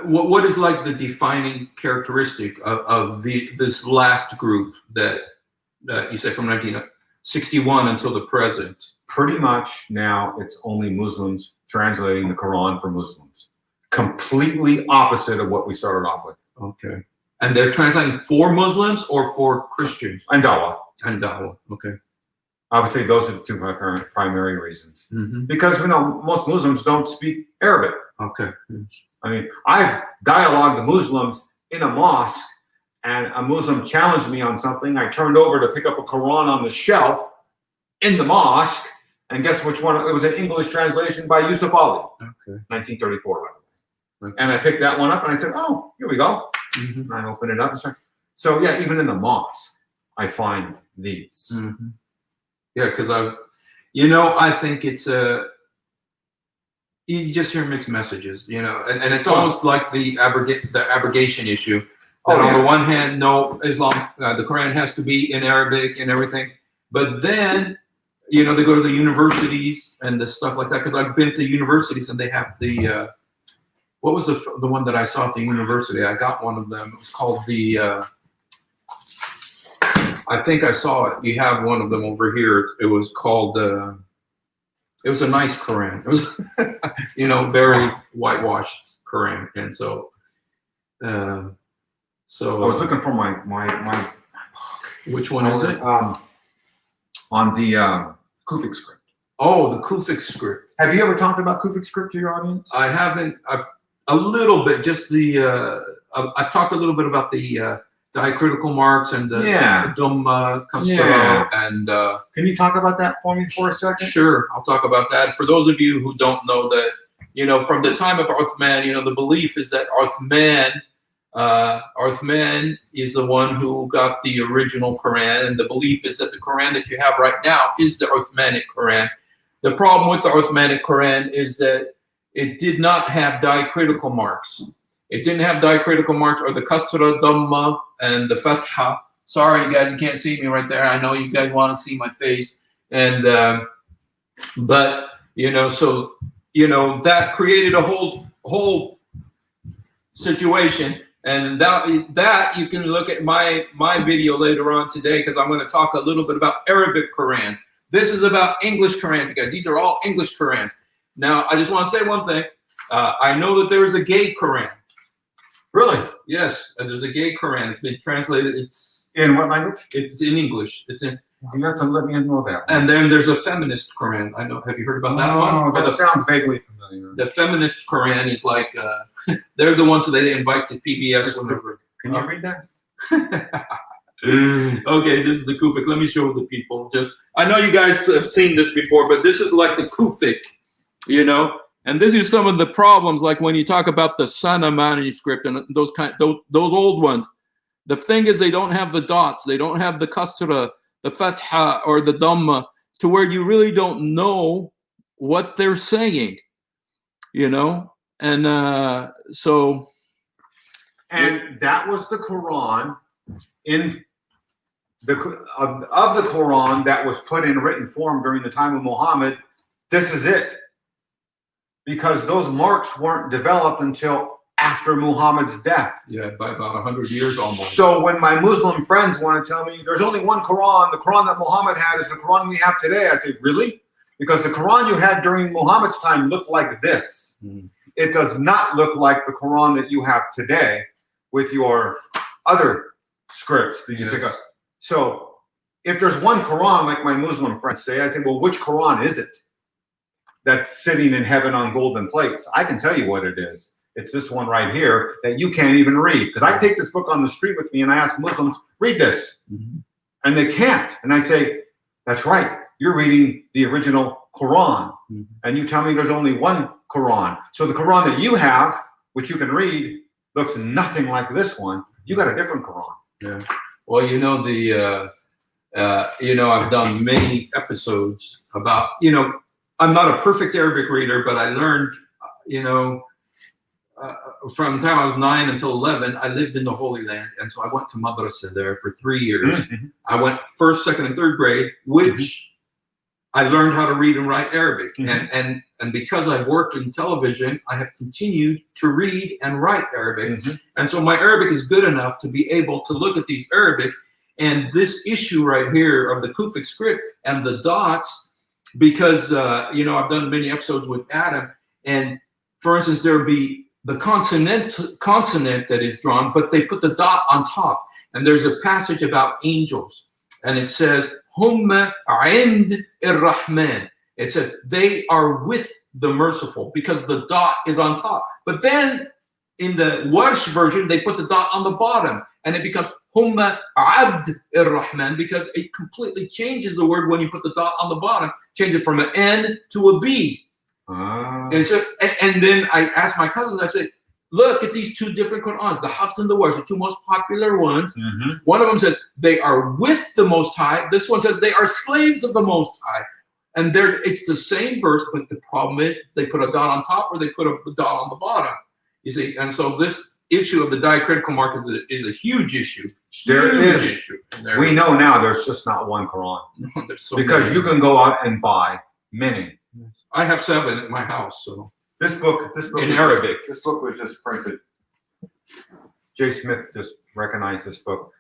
S1: What is like the defining characteristic of this last group that you say from 1961 until the present?
S2: Pretty much now it's only Muslims translating the Quran for Muslims. Completely opposite of what we started off with.
S1: Okay. And they're translating for Muslims or for Christians?
S2: And Dawah.
S1: Okay.
S2: I would say those are the two primary reasons.
S1: Mm-hmm.
S2: Because most Muslims don't speak Arabic.
S1: Okay.
S2: I mean, I've dialogued with Muslims in a mosque, and a Muslim challenged me on something. I turned over to pick up a Quran on the shelf in the mosque, and guess which one? It was an English translation by Yusuf Ali.
S1: Okay.
S2: 1934, by the way.
S1: Okay.
S2: And I picked that one up, and I said, "Oh, here we go."
S1: Mm-hmm.
S2: And I opened it up. So yeah, even in the mosque, I find these.
S1: Mm-hmm. Yeah, because I think it's you just hear mixed messages, you know, and it's almost like the abrogation issue. On the one hand, no, Islam, the Quran has to be in Arabic and everything, but then, you know, they go to the universities and the stuff like that. Because I've been to universities and they have the what was the one that I saw at the university? I got one of them. It was called the. I think I saw it. You have one of them over here. It was called. It was a nice Quran. It was, you know, very whitewashed Quran, and so. So
S2: I was looking for my.
S1: Which one is it?
S2: On the Kufic script.
S1: Oh, the Kufic script.
S2: Have you ever talked about Kufic script to your audience?
S1: I haven't. A little bit. Just the. I've talked a little bit about the. Diacritical marks and the Dhamma Kasra and
S2: can you talk about that for me for a second?
S1: Sure, I'll talk about that. For those of you who don't know that, you know, from the time of Uthman, you know, the belief is that Uthman is the one who got the original Quran, and the belief is that the Quran that you have right now is the Uthmanic Quran. The problem with the Uthmanic Quran is that it did not have diacritical marks. It didn't have diacritical marks or the kasra, dhamma, and the fatha. Sorry, you guys, you can't see me right there. I know you guys want to see my face. And, but, so, that created a whole situation. And that you can look at my video later on today, because I'm going to talk a little bit about Arabic Qurans. This is about English Qurans, guys. These are all English Qurans. Now, I just want to say one thing. I know that there is a gay Quran.
S2: Really?
S1: Yes, there's a gay Quran. It's been translated. It's
S2: in what language?
S1: It's in English. It's in.
S2: You have to let me know that.
S1: And then there's a feminist Quran. I know. Have you heard about that one?
S2: Oh, that sounds vaguely familiar.
S1: The feminist Quran is like they're the ones that they invite to PBS whenever.
S2: Can you read that?
S1: Okay, this is the Kufic. Let me show the people. I know you guys have seen this before, but this is like the Kufic, And this is some of the problems, like when you talk about the Sana manuscript and those old ones. The thing is, they don't have the dots, they don't have the kasra, the fatha, or the dhamma, to where you really don't know what they're saying, And so.
S2: And that was the Quran of the Quran that was put in written form during the time of Muhammad. This is it. Because those marks weren't developed until after Muhammad's death.
S1: Yeah, by about 100 years almost.
S2: So when my Muslim friends want to tell me there's only one Quran, the Quran that Muhammad had is the Quran we have today, I say, really? Because the Quran you had during Muhammad's time looked like this. It does not look like the Quran that you have today with your other scripts that you pick up. So if there's one Quran, like my Muslim friends say, I say, well, which Quran is it that's sitting in heaven on golden plates? I can tell you what it is. It's this one right here that you can't even read. Because I take this book on the street with me and I ask Muslims, read this. And they can't. And I say, that's right. You're reading the original Quran. And you tell me there's only one Quran. So the Quran that you have, which you can read, looks nothing like this one. You got a different Quran.
S1: Yeah. Well, I've done many episodes about, I'm not a perfect Arabic reader, but I learned, from the time I was 9 until 11, I lived in the Holy Land. And so I went to madrasa there for 3 years. I went 1st, 2nd, and 3rd grade, which I learned how to read and write Arabic. And because I've worked in television, I have continued to read and write Arabic. And so my Arabic is good enough to be able to look at these Arabic and this issue right here of the Kufic script and the dots, because, I've done many episodes with Adam. And for instance, there would be the consonant that is drawn, but they put the dot on top. And there's a passage about angels. And it says, Humma ind ir-Rahman. It says they are with the merciful, because the dot is on top. But then in the Warsh version, they put the dot on the bottom, and it becomes Humma abd ir-Rahman, because it completely changes the word when you put the dot on the bottom, change it from an N to a B. And then I asked my cousins, I said, look at these two different Qur'ans, the Hafs and the Warsh, the two most popular ones. One of them says they are with the Most High. This one says they are slaves of the Most High. And it's the same verse, but the problem is they put a dot on top or they put a dot on the bottom. You see, and so this issue of the diacritical mark is a huge issue.
S2: We know now there's just not one Quran.
S1: There's so
S2: because
S1: many.
S2: You can go out and buy many.
S1: I have 7 at my house. So
S2: this book
S1: in Arabic.
S2: This book was just printed. Jay Smith just recognized this book.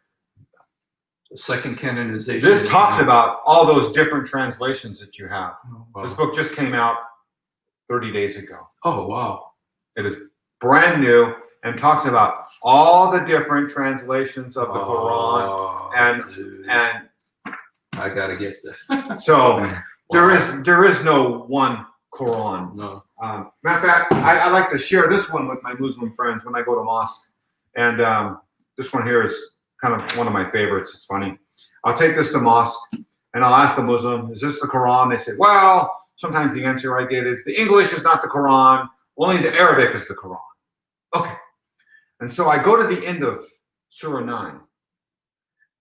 S1: The second canonization.
S2: This talks about all those different translations that you have.
S1: Oh, wow.
S2: This book just came out 30 days ago.
S1: Oh, wow.
S2: It is brand new and talks about all the different translations of the Quran. And
S1: I gotta get that.
S2: So there is no one Quran.
S1: No.
S2: Matter of fact, I like to share this one with my Muslim friends when I go to mosque. And this one here is kind of one of my favorites. It's funny. I'll take this to mosque and I'll ask the Muslim, is this the Quran? They say, well, sometimes the answer I get is the English is not the Quran. Only the Arabic is the Quran. Okay. And so I go to the end of Surah 9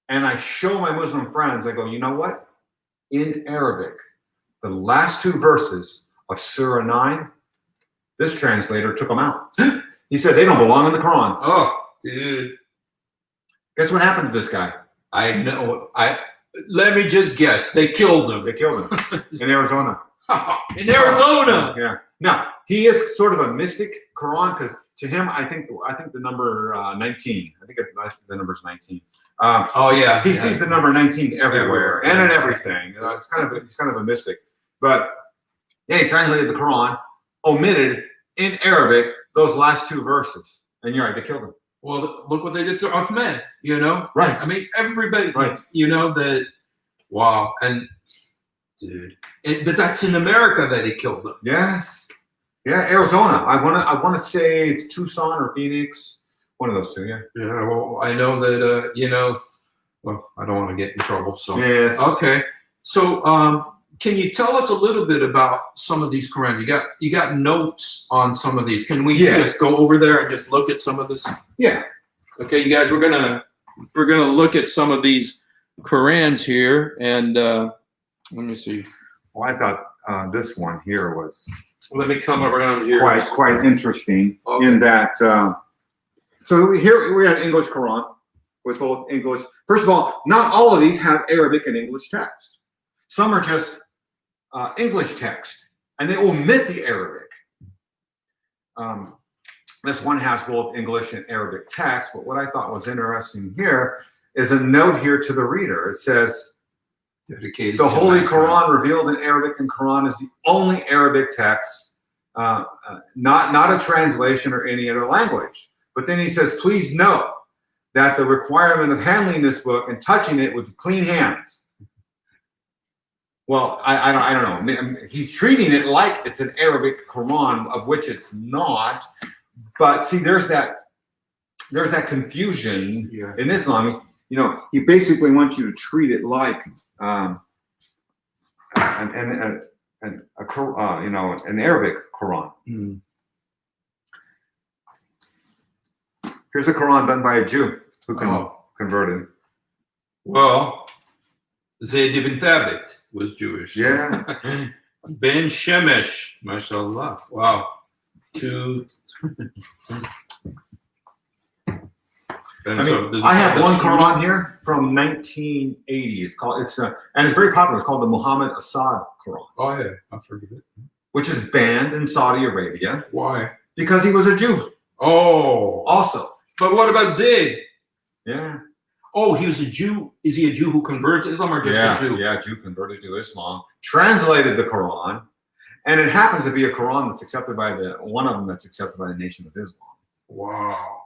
S2: and I show my Muslim friends, I go, you know what? In Arabic, the last 2 verses of Surah 9, this translator took them out. He said they don't belong in the Quran.
S1: Oh, dude.
S2: Guess what happened to this guy?
S1: I know. Let me just guess. They killed him.
S2: They killed him in Arizona.
S1: In Arizona.
S2: Yeah. Now he is sort of a mystic Quran because to him, I think the number 19. I think the number's 19.
S1: Oh yeah.
S2: He sees the number 19 everywhere and in everything. It's kind of a mystic. But yeah, he translated the Quran, omitted in Arabic those last two verses, and you're right, they killed him.
S1: Well, look what they did to Uthman, you know?
S2: Right.
S1: I mean, everybody,
S2: right.
S1: You know, wow. And, dude, but that's in America that they killed them.
S2: Yes. Yeah, Arizona. I want to say it's Tucson or Phoenix. One of those two, yeah.
S1: Yeah, well, I know that, you know, well, I don't want to get in trouble, so.
S2: Yes.
S1: Okay. So, can you tell us a little bit about some of these Qurans? You got notes on some of these. Can we just go over there and just look at some of this?
S2: Yeah.
S1: Okay, you guys, we're gonna look at some of these Qurans here, and let me see.
S2: Well, I thought this one here was.
S1: Let me come around here.
S2: Quite interesting
S1: okay.
S2: In that. So here we have English Quran with both English. First of all, not all of these have Arabic and English text. Some are just English text, and they omit the Arabic. This one has both English and Arabic text, but what I thought was interesting here is a note here to the reader. It says,
S1: dedicated
S2: the Holy Quran revealed in Arabic and Quran is the only Arabic text, not a translation or any other language. But then he says, please note that the requirement of handling this book and touching it with clean hands. Well, I don't know. He's treating it like it's an Arabic Quran, of which it's not. But see, there's that confusion in Islam. You know, he basically wants you to treat it like an Arabic Quran.
S1: Mm.
S2: Here's a Quran done by a Jew who converted.
S1: Well, Zayd ibn Thabit was Jewish.
S2: Yeah.
S1: Ben Shemesh, mashallah. Wow.
S2: I have one Quran here from 1980. And it's very popular. It's called the Muhammad Assad Quran.
S1: Oh yeah, I've heard of it.
S2: Which is banned in Saudi Arabia.
S1: Why?
S2: Because he was a Jew.
S1: Oh.
S2: Also.
S1: But what about Zayd?
S2: Yeah.
S1: Oh, he was a Jew. Is he a Jew who converted to Islam or just a Jew?
S2: Yeah, Jew converted to Islam. Translated the Quran. And it happens to be a Quran that's accepted by one of them that's accepted by the Nation of Islam.
S1: Wow.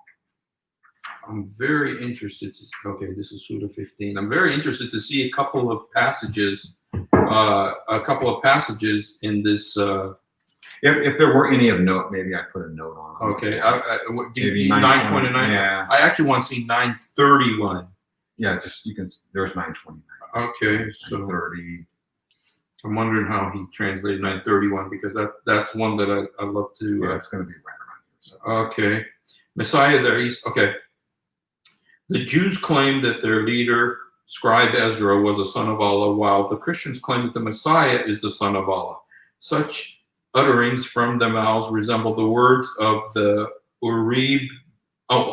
S1: I'm very interested okay, this is Surah 15. I'm very interested to see a couple of passages in this.
S2: If there were any of note, maybe I put a note on.
S1: Okay. Do you need 929? Yeah. I actually want to see 931.
S2: Yeah, there's 929.
S1: Okay, so
S2: 930.
S1: I'm wondering how he translated 931 because that's one that I love to.
S2: Yeah, it's going to be right around here. So.
S1: Okay. Messiah there. Okay. The Jews claim that their leader, scribe Ezra, was a son of Allah, while the Christians claim that the Messiah is the son of Allah. Such utterings from their mouths resemble the words of the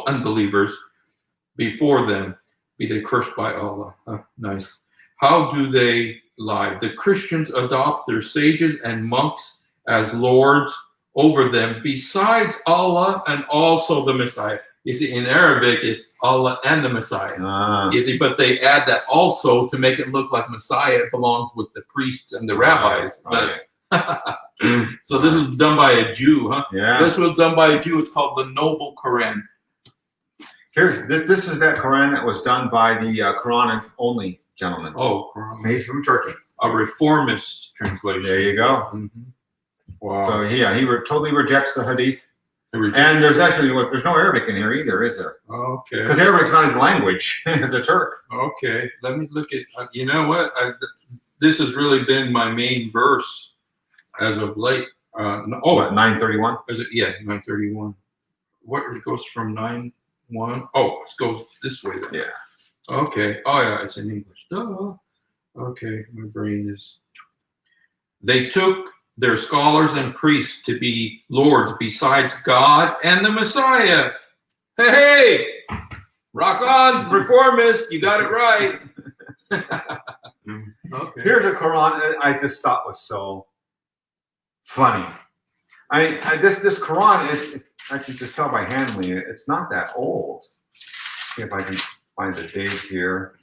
S1: unbelievers before them, be they cursed by Allah. Nice. How do they lie? The Christians adopt their sages and monks as lords over them, besides Allah and also the Messiah. You see, in Arabic, it's Allah and the Messiah. You see, but they add that also to make it look like Messiah belongs with the priests and the rabbis. So this was done by a Jew, huh?
S2: Yeah.
S1: This was done by a Jew. It's called the Noble Quran.
S2: This is that Quran that was done by the Quranic only gentleman.
S1: Oh, Quran.
S2: He's from Turkey.
S1: A reformist translation.
S2: There you go.
S1: Mm-hmm. Wow.
S2: So he totally rejects the Hadith. And there's no Arabic in here either, is there?
S1: Okay.
S2: Because Arabic's not his language. It's a Turk.
S1: Okay. Let me look at. You know what? This has really been my main verse as of late.
S2: 931.
S1: Is it? Yeah, 931. What it goes from 9:1? Oh, it goes this way then.
S2: Yeah.
S1: Okay. Oh yeah, it's in English. Duh. Okay, my brain is. They took their scholars and priests to be lords besides God and the Messiah. Hey, rock on, reformist, you got it right. Okay.
S2: Here's a Quran that I just thought was so funny. This Quran, I can just tell by handling it, it's not that old. See if I can find the date here.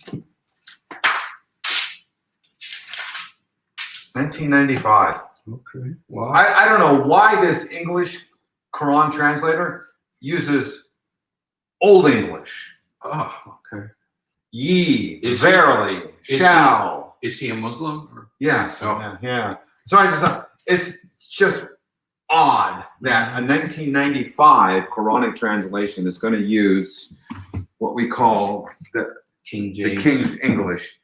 S2: 1995.
S1: Okay. Wow.
S2: I don't know why this English Quran translator uses Old English.
S1: Oh, okay.
S2: Ye,
S1: Is
S2: verily,
S1: he-
S2: shall.
S1: Is he a Muslim? Or?
S2: Yes.
S1: Oh.
S2: Yeah. So I just thought it's just odd that a 1995 Quranic translation is going to use what we call the King's English.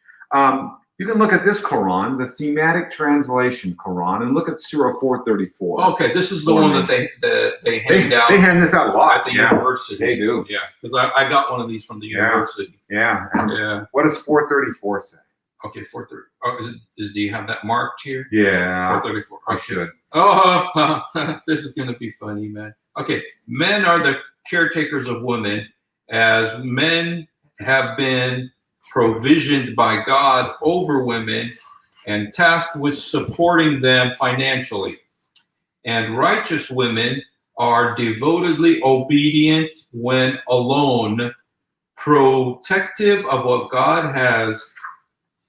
S2: You can look at this Quran, the thematic translation Quran, and look at Surah 434.
S1: Okay, this is the one that they hand out.
S2: They hand this out a lot
S1: at the university.
S2: They do.
S1: Yeah, because I got one of these from the university.
S2: Yeah. And
S1: Yeah.
S2: what does 434 say?
S1: Okay, 430. Oh, do you have that marked here?
S2: Yeah.
S1: 434.
S2: I
S1: Okay.
S2: should.
S1: Oh, this is going to be funny, man. Okay, men are the caretakers of women, as men have been provisioned by God over women and tasked with supporting them financially. And righteous women are devotedly obedient when alone, protective of what God has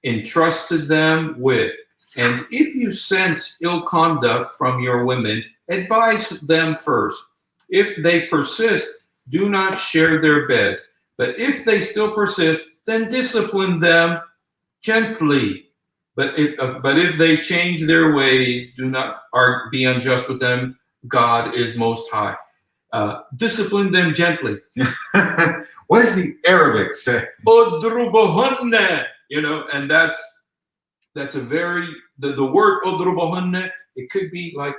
S1: entrusted them with. And if you sense ill conduct from your women, advise them first. If they persist, do not share their beds. But if they still persist, then discipline them gently. But if they change their ways, do not be unjust with them. God is most high. Discipline them gently.
S2: What does the Arabic say?
S1: Udrubuhunna, and that's a very the word udrubuhunna. It could be like,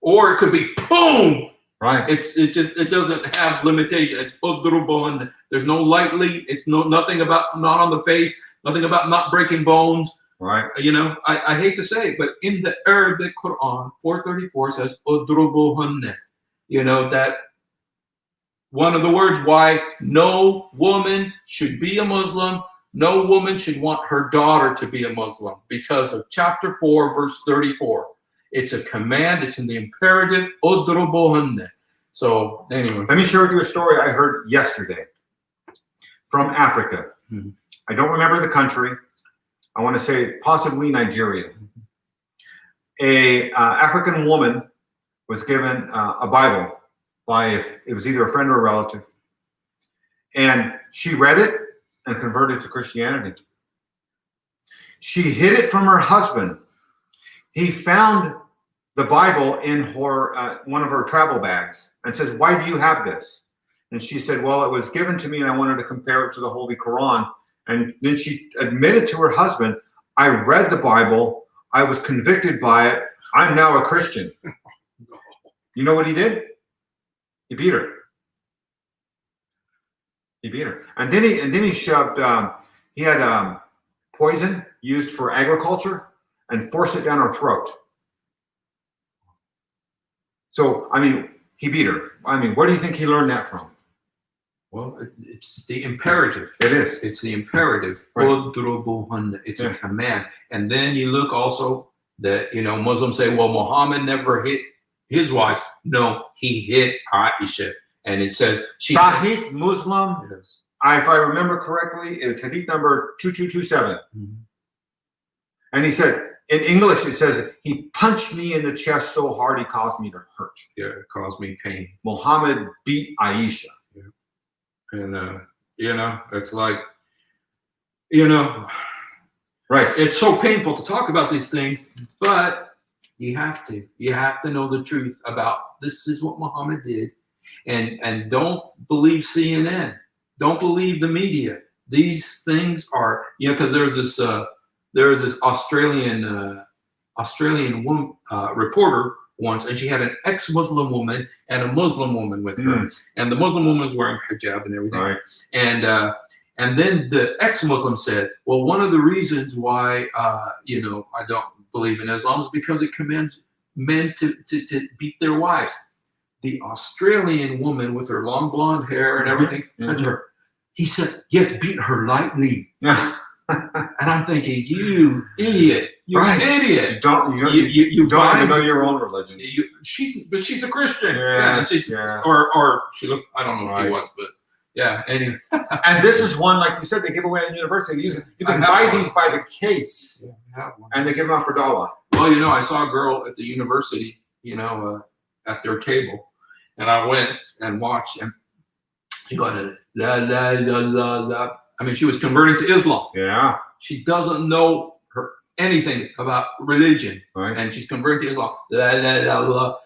S1: or it could be boom.
S2: Right.
S1: It doesn't have limitation. It's udrubuhunna. There's no lightly. It's nothing about not on the face. Nothing about not breaking bones.
S2: Right.
S1: I hate to say it, but in the Arabic Quran, 434 says udrubuhunna. That one of the words why no woman should be a Muslim. No woman should want her daughter to be a Muslim because of chapter 4, verse 34. It's a command. It's in the imperative. Udrubuhunna. So anyway.
S2: Let me share with you a story I heard yesterday from Africa.
S1: Mm-hmm.
S2: I don't remember the country. I want to say possibly Nigeria. A African woman was given a Bible by it was either a friend or a relative. And she read it and converted to Christianity. She hid it from her husband. He found the Bible in her one of her travel bags and says, "Why do you have this?" And she said, "Well, it was given to me and I wanted to compare it to the Holy Quran." And then she admitted to her husband, "I read the Bible. I was convicted by it. I'm now a Christian." You know what he did? He beat her. He beat her. And then he shoved, he had poison used for agriculture and forced it down her throat. So, he beat her. Where do you think he learned that from?
S1: Well, it's the imperative.
S2: It is.
S1: It's the imperative.
S2: Right.
S1: It's a command. And then you look also that, Muslims say, well, Muhammad never hit his wives. No, he hit Aisha. And it says,
S2: Sahih Muslim,
S1: yes.
S2: If I remember correctly, is hadith number 2227. Mm-hmm. And he said, in English, it says, he punched me in the chest so hard he caused me to hurt.
S1: Yeah, it caused me pain.
S2: Muhammad beat Aisha.
S1: Yeah. And, it's like,
S2: right.
S1: It's so painful to talk about these things, but you have to know the truth about this is what Muhammad did. And don't believe CNN. Don't believe the media. These things are, because there was this Australian woman, reporter once, and she had an ex-Muslim woman and a Muslim woman with her, and the Muslim woman was wearing hijab and everything,
S2: right.
S1: And then the ex-Muslim said, well, one of the reasons why, I don't believe in Islam is because it commands men to beat their wives. The Australian woman with her long blonde hair and everything said to her, he said, yes, beat her lightly. And I'm thinking, you idiot, idiot.
S2: You don't even know your own religion.
S1: She's a Christian.
S2: Yeah.
S1: Or she looks, I don't know if she was, but yeah, anyway.
S2: And this is one, like you said, they give away at university. You can buy these by the case. Yeah, I have one. And they give them out for $1.
S1: Well, I saw a girl at the university, at their table. And I went and watched, and she goes, la, la, la, la, la. I mean, she was converting to Islam.
S2: Yeah.
S1: She doesn't know anything about religion.
S2: Right.
S1: And she's converting to Islam. La, la, la, la.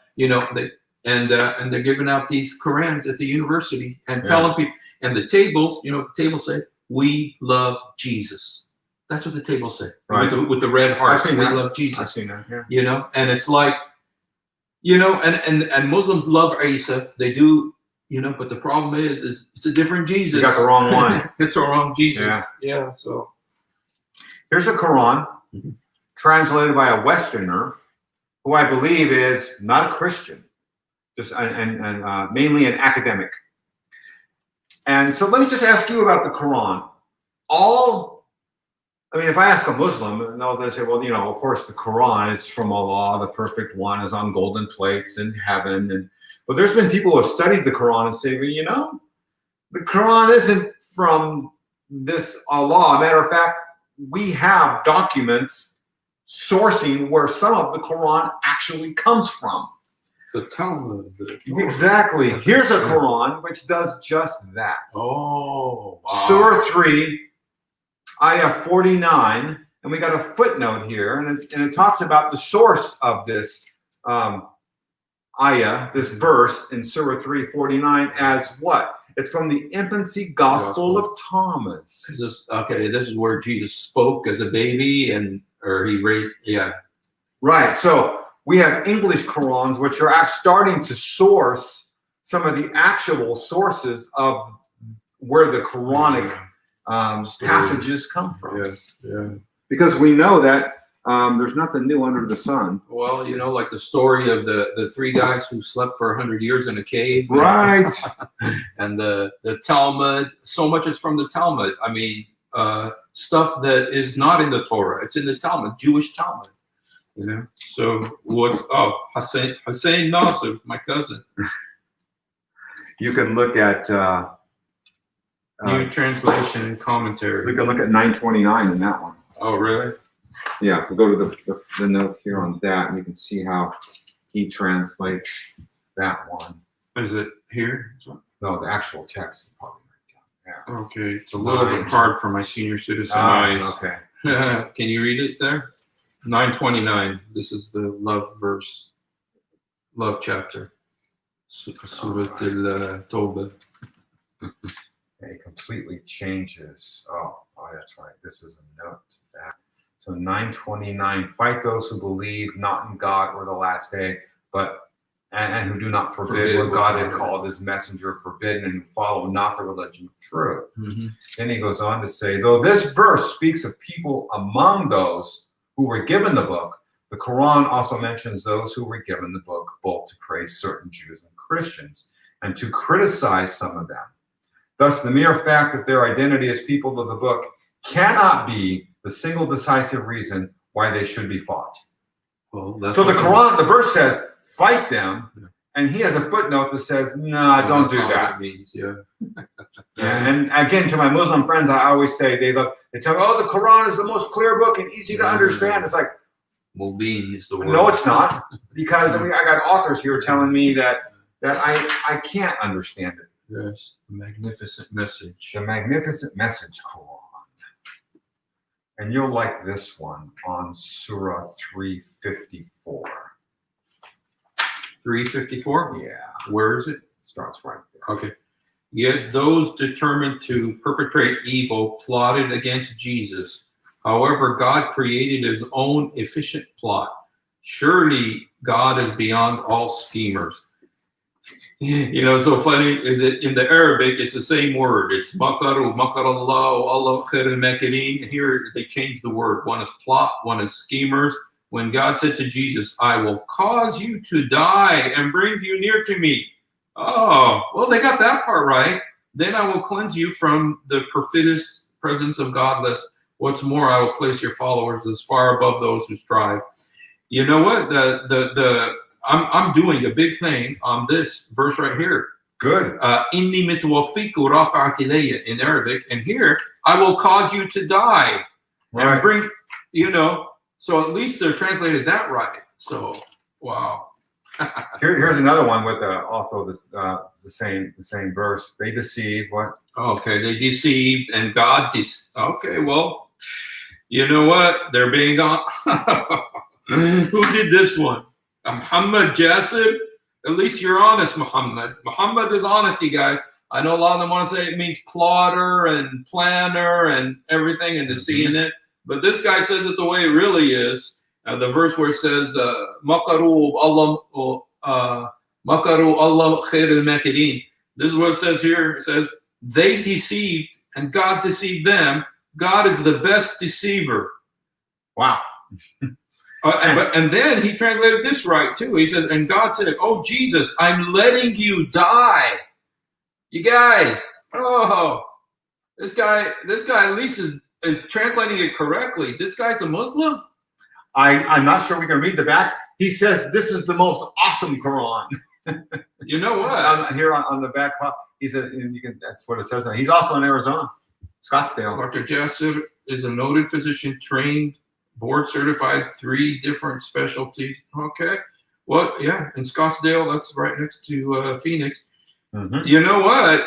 S1: And they're giving out these Qurans at the university and telling people, and the tables, the tables say, we love Jesus. That's what the tables say.
S2: Right.
S1: With the red heart. We love Jesus.
S2: I've seen that, yeah.
S1: And it's like, and Muslims love Isa. They do, but the problem is it's a different Jesus.
S2: You got the wrong one.
S1: It's the wrong Jesus.
S2: Yeah.
S1: So
S2: here's a Quran translated by a Westerner who I believe is not a Christian, just and mainly an academic. And so let me just ask you about the Quran. If I ask a Muslim, they'll say, well, of course the Quran, it's from Allah, the perfect one, is on golden plates in heaven. But there's been people who have studied the Quran and say, well, the Quran isn't from this Allah. Matter of fact, we have documents sourcing where some of the Quran actually comes from.
S1: The Talmud.
S2: Exactly. Here's a Quran which does just that.
S1: Oh, wow.
S2: Surah 3, Ayah 49, and we got a footnote here, and it talks about the source of this ayah, this verse in Surah 3:49 as what? It's from the infancy gospel of Thomas.
S1: This is where Jesus spoke as a baby, or he raised,
S2: Right. So we have English Qurans, which are starting to source some of the actual sources of where the Quranic passages come from.
S1: Yes. Yeah.
S2: Because we know that there's nothing new under the sun.
S1: Well, like the story of the three guys who slept for 100 years in a cave.
S2: Right.
S1: And the Talmud, so much is from the Talmud. I mean, stuff that is not in the Torah. It's in the Talmud, Jewish Talmud. So Hussein Nasser, my cousin.
S2: You can look at
S1: New Translation and Commentary.
S2: You can look at 929 in that one.
S1: Oh, really?
S2: Yeah, we'll go to the note here on that, and you can see how he translates that one.
S1: Is it here?
S2: No, the actual text is probably right down there.
S1: Okay, it's a little bit hard for my senior citizen eyes.
S2: Okay.
S1: Can you read it there? 929. This is the love verse, love chapter. Surah Al-Tawbah.
S2: It completely changes. Oh, that's right. This is a note to that. So 929, fight those who believe not in God or the last day, but and who do not forbid what God had called his messenger forbidden, and who follow not the religion of truth.
S1: Mm-hmm.
S2: Then he goes on to say, though this verse speaks of people among those who were given the book, the Quran also mentions those who were given the book, both to praise certain Jews and Christians and to criticize some of them. Thus, the mere fact that their identity as people of the book cannot be the single decisive reason why they should be fought.
S1: Well, that's
S2: so the Quran, the verse says, fight them, and he has a footnote that says, no, don't do that.
S1: Means, yeah.
S2: And again, to my Muslim friends, I always say, they tell me, oh, the Quran is the most clear book and easy to understand. It's like,
S1: Mubin is the word.
S2: No, it's not, because I got authors here telling me that I can't understand it.
S1: Yes, the magnificent message.
S2: The magnificent message, Quran. And you'll like this one on Surah 354.
S1: 354?
S2: Yeah.
S1: Where is it?
S2: Starts right there.
S1: Okay. Yet those determined to perpetrate evil plotted against Jesus. However, God created his own efficient plot. Surely God is beyond all schemers. You know, so funny is it in the Arabic, it's the same word. It's makaru, makarallah, Allah khair al-makirin. Here they changed the word. One is plot, one is schemers. When God said to Jesus, I will cause you to die and bring you near to me. Oh, well, they got that part right. Then I will cleanse you from the perfidious presence of godless. What's more, I will place your followers as far above those who strive. You know what? I'm doing a big thing on this verse right here.
S2: Good.
S1: Inni mitwafiku rafa'ak ilayya in Arabic, and here I will cause you to die
S2: Right.
S1: and bring. You know, so at least they're translated that right. So wow.
S2: Here's another one with also this the same verse. They deceive what?
S1: Okay, they deceived and God okay, well, you know what? They're being on. Who did this one? Muhammad Jasib? At least you're honest, Muhammad. Muhammad is honest, you guys. I know a lot of them want to say it means plotter and planner and everything and deceiving it, but this guy says it the way it really is. The verse where it says, Makaru Allah khair al-makirin. This is what it says here. It says, they deceived and God deceived them. God is the best deceiver.
S2: Wow.
S1: And then he translated this right too. He says, and God said, oh, Jesus, I'm letting you die. You guys, oh, this guy at least is translating it correctly. This guy's a Muslim?
S2: I'm not sure we can read the back. He says this is the most awesome Quran.
S1: You know what?
S2: Here on the back, he said, and you can. That's what it says. He's also in Arizona, Scottsdale.
S1: Dr. Jasser is a noted physician, trained, board certified, 3 different specialties. Okay. Well, yeah, in Scottsdale, that's right next to Phoenix.
S2: Mm-hmm.
S1: You know what?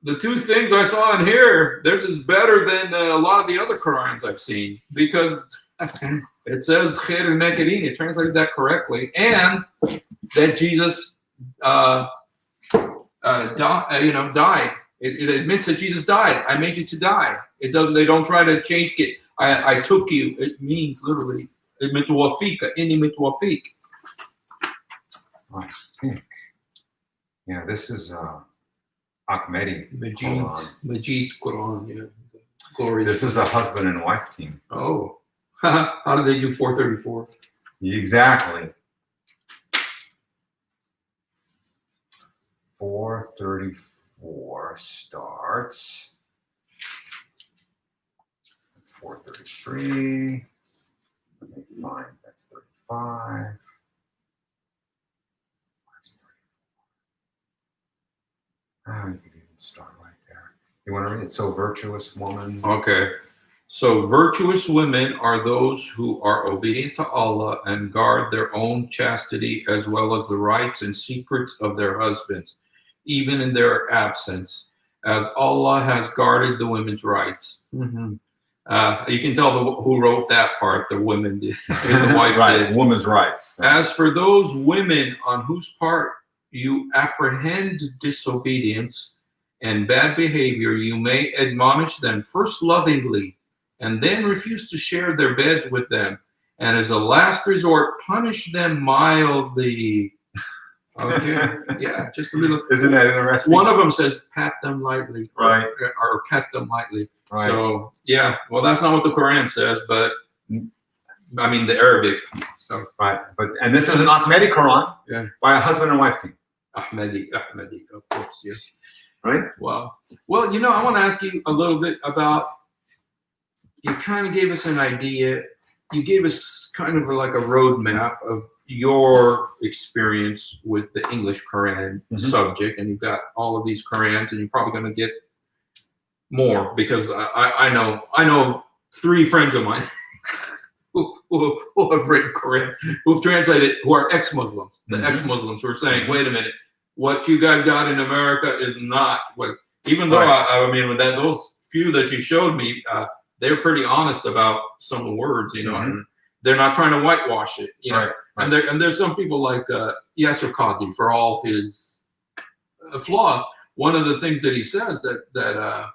S1: The 2 things I saw in here, theirs is better than a lot of the other Qurans I've seen because it says khair al-makirin. It translated that correctly, and that Jesus, died. It admits that Jesus died. I made you to die. It doesn't. They don't try to change it. I took you. It means literally. Inni mitwafik.
S2: I think. Yeah, this is Ahmedi Quran.
S1: Majid Quran. Yeah. Glorious.
S2: This is a husband and wife team.
S1: Oh. How do they do 434?
S2: Exactly. 434 starts. That's 433. Let me find that's 35. You could even start right there. You want to read it? So virtuous woman.
S1: Okay. So virtuous women are those who are obedient to Allah and guard their own chastity as well as the rights and secrets of their husbands, even in their absence, as Allah has guarded the women's rights. Mm-hmm. You can tell who wrote that part, the women did. The wife
S2: right,
S1: did.
S2: Women's rights.
S1: As for those women on whose part you apprehend disobedience and bad behavior, you may admonish them first lovingly, and then refuse to share their beds with them. And as a last resort, punish them mildly. Okay, yeah, just a little.
S2: Isn't that interesting?
S1: One of them says, pat them lightly.
S2: Right.
S1: Or pet them lightly.
S2: Right.
S1: So, yeah, well, that's not what the Quran says, but I mean, the Arabic. So.
S2: Right, and this is an Ahmedi Quran by a husband and wife team.
S1: Ahmedi, of course, yes.
S2: Right?
S1: Wow. Well, you know, I want to ask you a little bit about, you kind of gave us an idea. You gave us kind of like a roadmap of your experience with the English Quran subject, and you've got all of these Qurans, and you're probably going to get more because I know of 3 friends of mine who have written Quran, who've translated, who are ex-Muslims, the ex-Muslims who are saying, wait a minute, what you guys got in America is not what, even though I mean, with that, those few that you showed me, they're pretty honest about some of the words, you know, and they're not trying to whitewash it, you know. And there's some people like Yasser Qadi, for all his flaws. One of the things that he says that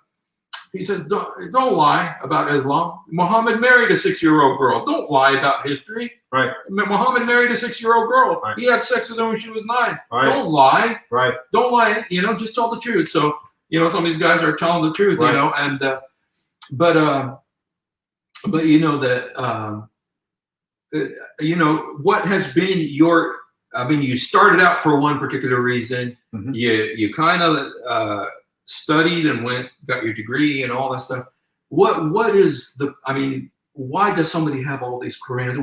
S1: He says, don't lie about Islam. Muhammad married a 6-year-old girl. Don't lie about history.
S2: Right.
S1: Muhammad married a 6-year-old girl.
S2: Right.
S1: He had sex with her when she was 9.
S2: Right.
S1: Don't lie.
S2: Right.
S1: Don't lie. Just tell the truth. So, some of these guys are telling the truth,
S2: right.
S1: And, but what has been your, you started out for one particular reason.
S2: Mm-hmm.
S1: You kind of studied and got your degree and all that stuff. What is why does somebody have all these Qurans?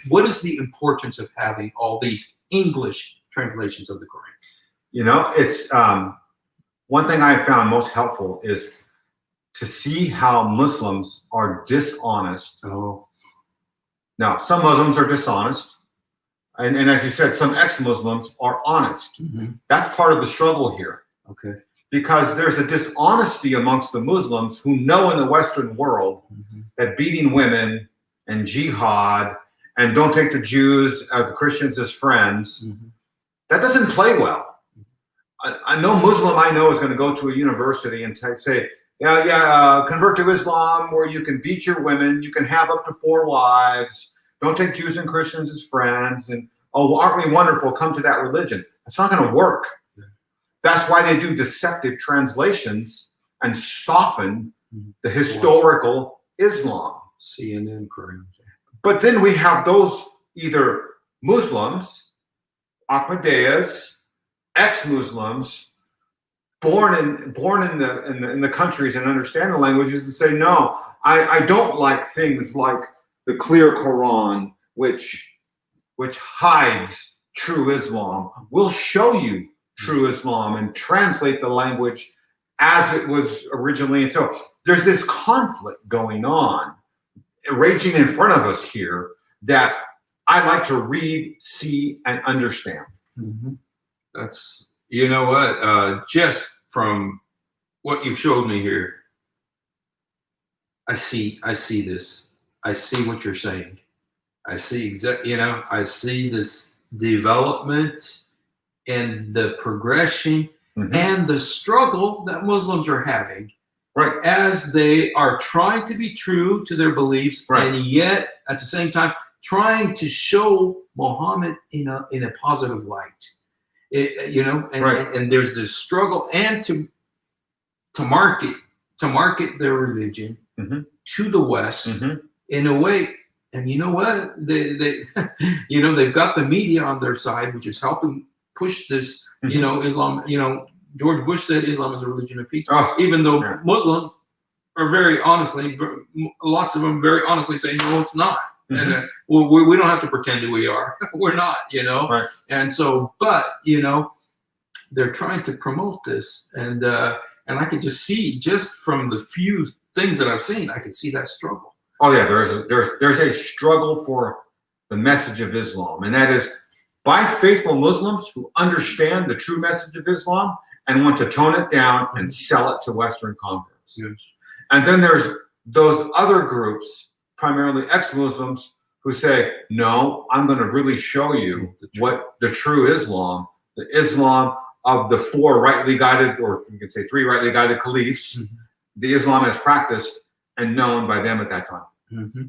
S1: What is the importance of having all these English translations of the Quran?
S2: It's one thing I found most helpful is to see how Muslims are dishonest.
S1: Oh.
S2: Now, some Muslims are dishonest. And as you said, some ex-Muslims are honest.
S1: Mm-hmm.
S2: That's part of the struggle here.
S1: Okay.
S2: Because there's a dishonesty amongst the Muslims who know in the Western world
S1: mm-hmm.
S2: that beating women and jihad and don't take the Jews, the Christians as friends,
S1: mm-hmm.
S2: that doesn't play well. No Muslim I know is going to go to a university and say, convert to Islam where you can beat your women, you can have up to 4 wives, don't take Jews and Christians as friends, and aren't we wonderful, come to that religion. It's not going to work. Yeah. That's why they do deceptive translations and soften the historical Islam.
S1: CNN Quran.
S2: But then we have those either Muslims, Ahmadiyas, ex-Muslims, born in the countries and understand the languages and say, no, I don't like things like the clear Quran, which hides true Islam. We'll show you true Islam and translate the language as it was originally. And so there's this conflict going on, raging in front of us here that I like to read, see, and understand.
S1: Mm-hmm. That's, just from what you've showed me here, I see this. I see what you're saying. I see I see this development and the progression mm-hmm. and the struggle that Muslims are having,
S2: right,
S1: as they are trying to be true to their beliefs,
S2: right.
S1: and yet at the same time trying to show Muhammad in a positive light.
S2: Right.
S1: And there's this struggle and to market their religion mm-hmm. to the West mm-hmm. in a way. And you know what? They they've got the media on their side, which is helping push this, mm-hmm. Islam, George Bush said Islam is a religion of peace, even though yeah. Muslims are lots of them very honestly saying, no, it's not. Mm-hmm. And we don't have to pretend that we are. We're not,
S2: Right.
S1: And so, but they're trying to promote this, and I can just see, just from the few things that I've seen, I can see that struggle.
S2: Oh yeah, there's a struggle for the message of Islam, and that is by faithful Muslims who understand the true message of Islam and want to tone it down and sell it to Western converts.
S1: Yes.
S2: And then there's those other groups, primarily ex-Muslims, who say, no, I'm going to really show you what the true Islam, the Islam of the 4 rightly guided, or you can say 3 rightly guided caliphs, mm-hmm. the Islam as practiced and known by them at that time.
S1: Mm-hmm.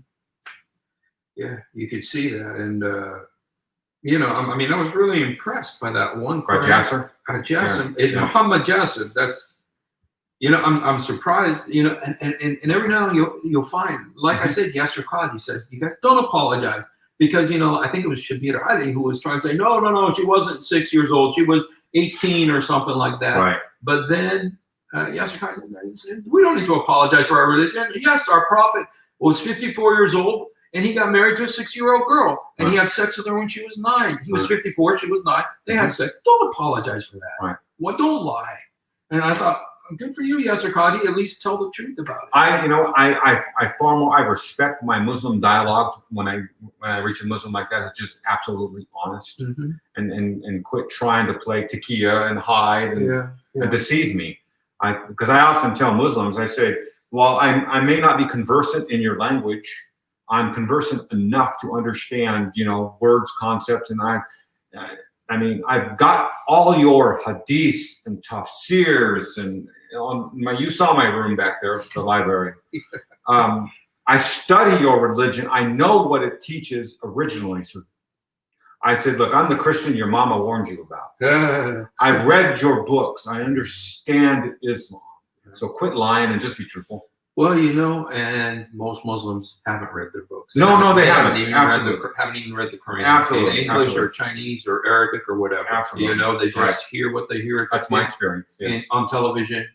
S1: Yeah, you could see that. And, I was really impressed by that one.
S2: By Jasser?
S1: Jasser. Yeah. Muhammad Jasser, that's, I'm surprised, and every now and then you'll find, like mm-hmm. I said, Yasser Qadi says, you guys don't apologize, because, I think it was Shabir Ali who was trying to say, no, she wasn't 6 years old. She was 18 or something like that.
S2: Right.
S1: But then Yasser Qadi said, we don't need to apologize for our religion. Yes, our prophet was 54 years old, and he got married to a 6-year-old girl, and right. he had sex with her when she was 9. He was 54, she was 9. They had sex. Don't apologize for that.
S2: Right.
S1: Well, don't lie. And I thought, good for you, Yasser Qadi. At least tell the truth about it.
S2: I respect my Muslim dialogues when I reach a Muslim like that. It's just absolutely honest, mm-hmm. and quit trying to play taqiyya and hide and deceive me. Because I often tell Muslims, I say, well, I may not be conversant in your language. I'm conversant enough to understand, words, concepts, and I've got all your hadiths and tafsirs and you saw my room back there, the library. I study your religion. I know what it teaches originally. So I said, look, I'm the Christian your mama warned you about. I've read your books. I understand Islam. So quit lying and just be truthful.
S1: Well, and most Muslims haven't read their books.
S2: They haven't
S1: even read the Quran.
S2: Absolutely.
S1: In English or Chinese or Arabic or whatever.
S2: Absolutely.
S1: They just hear what they hear.
S2: That's my experience. Yes.
S1: On television,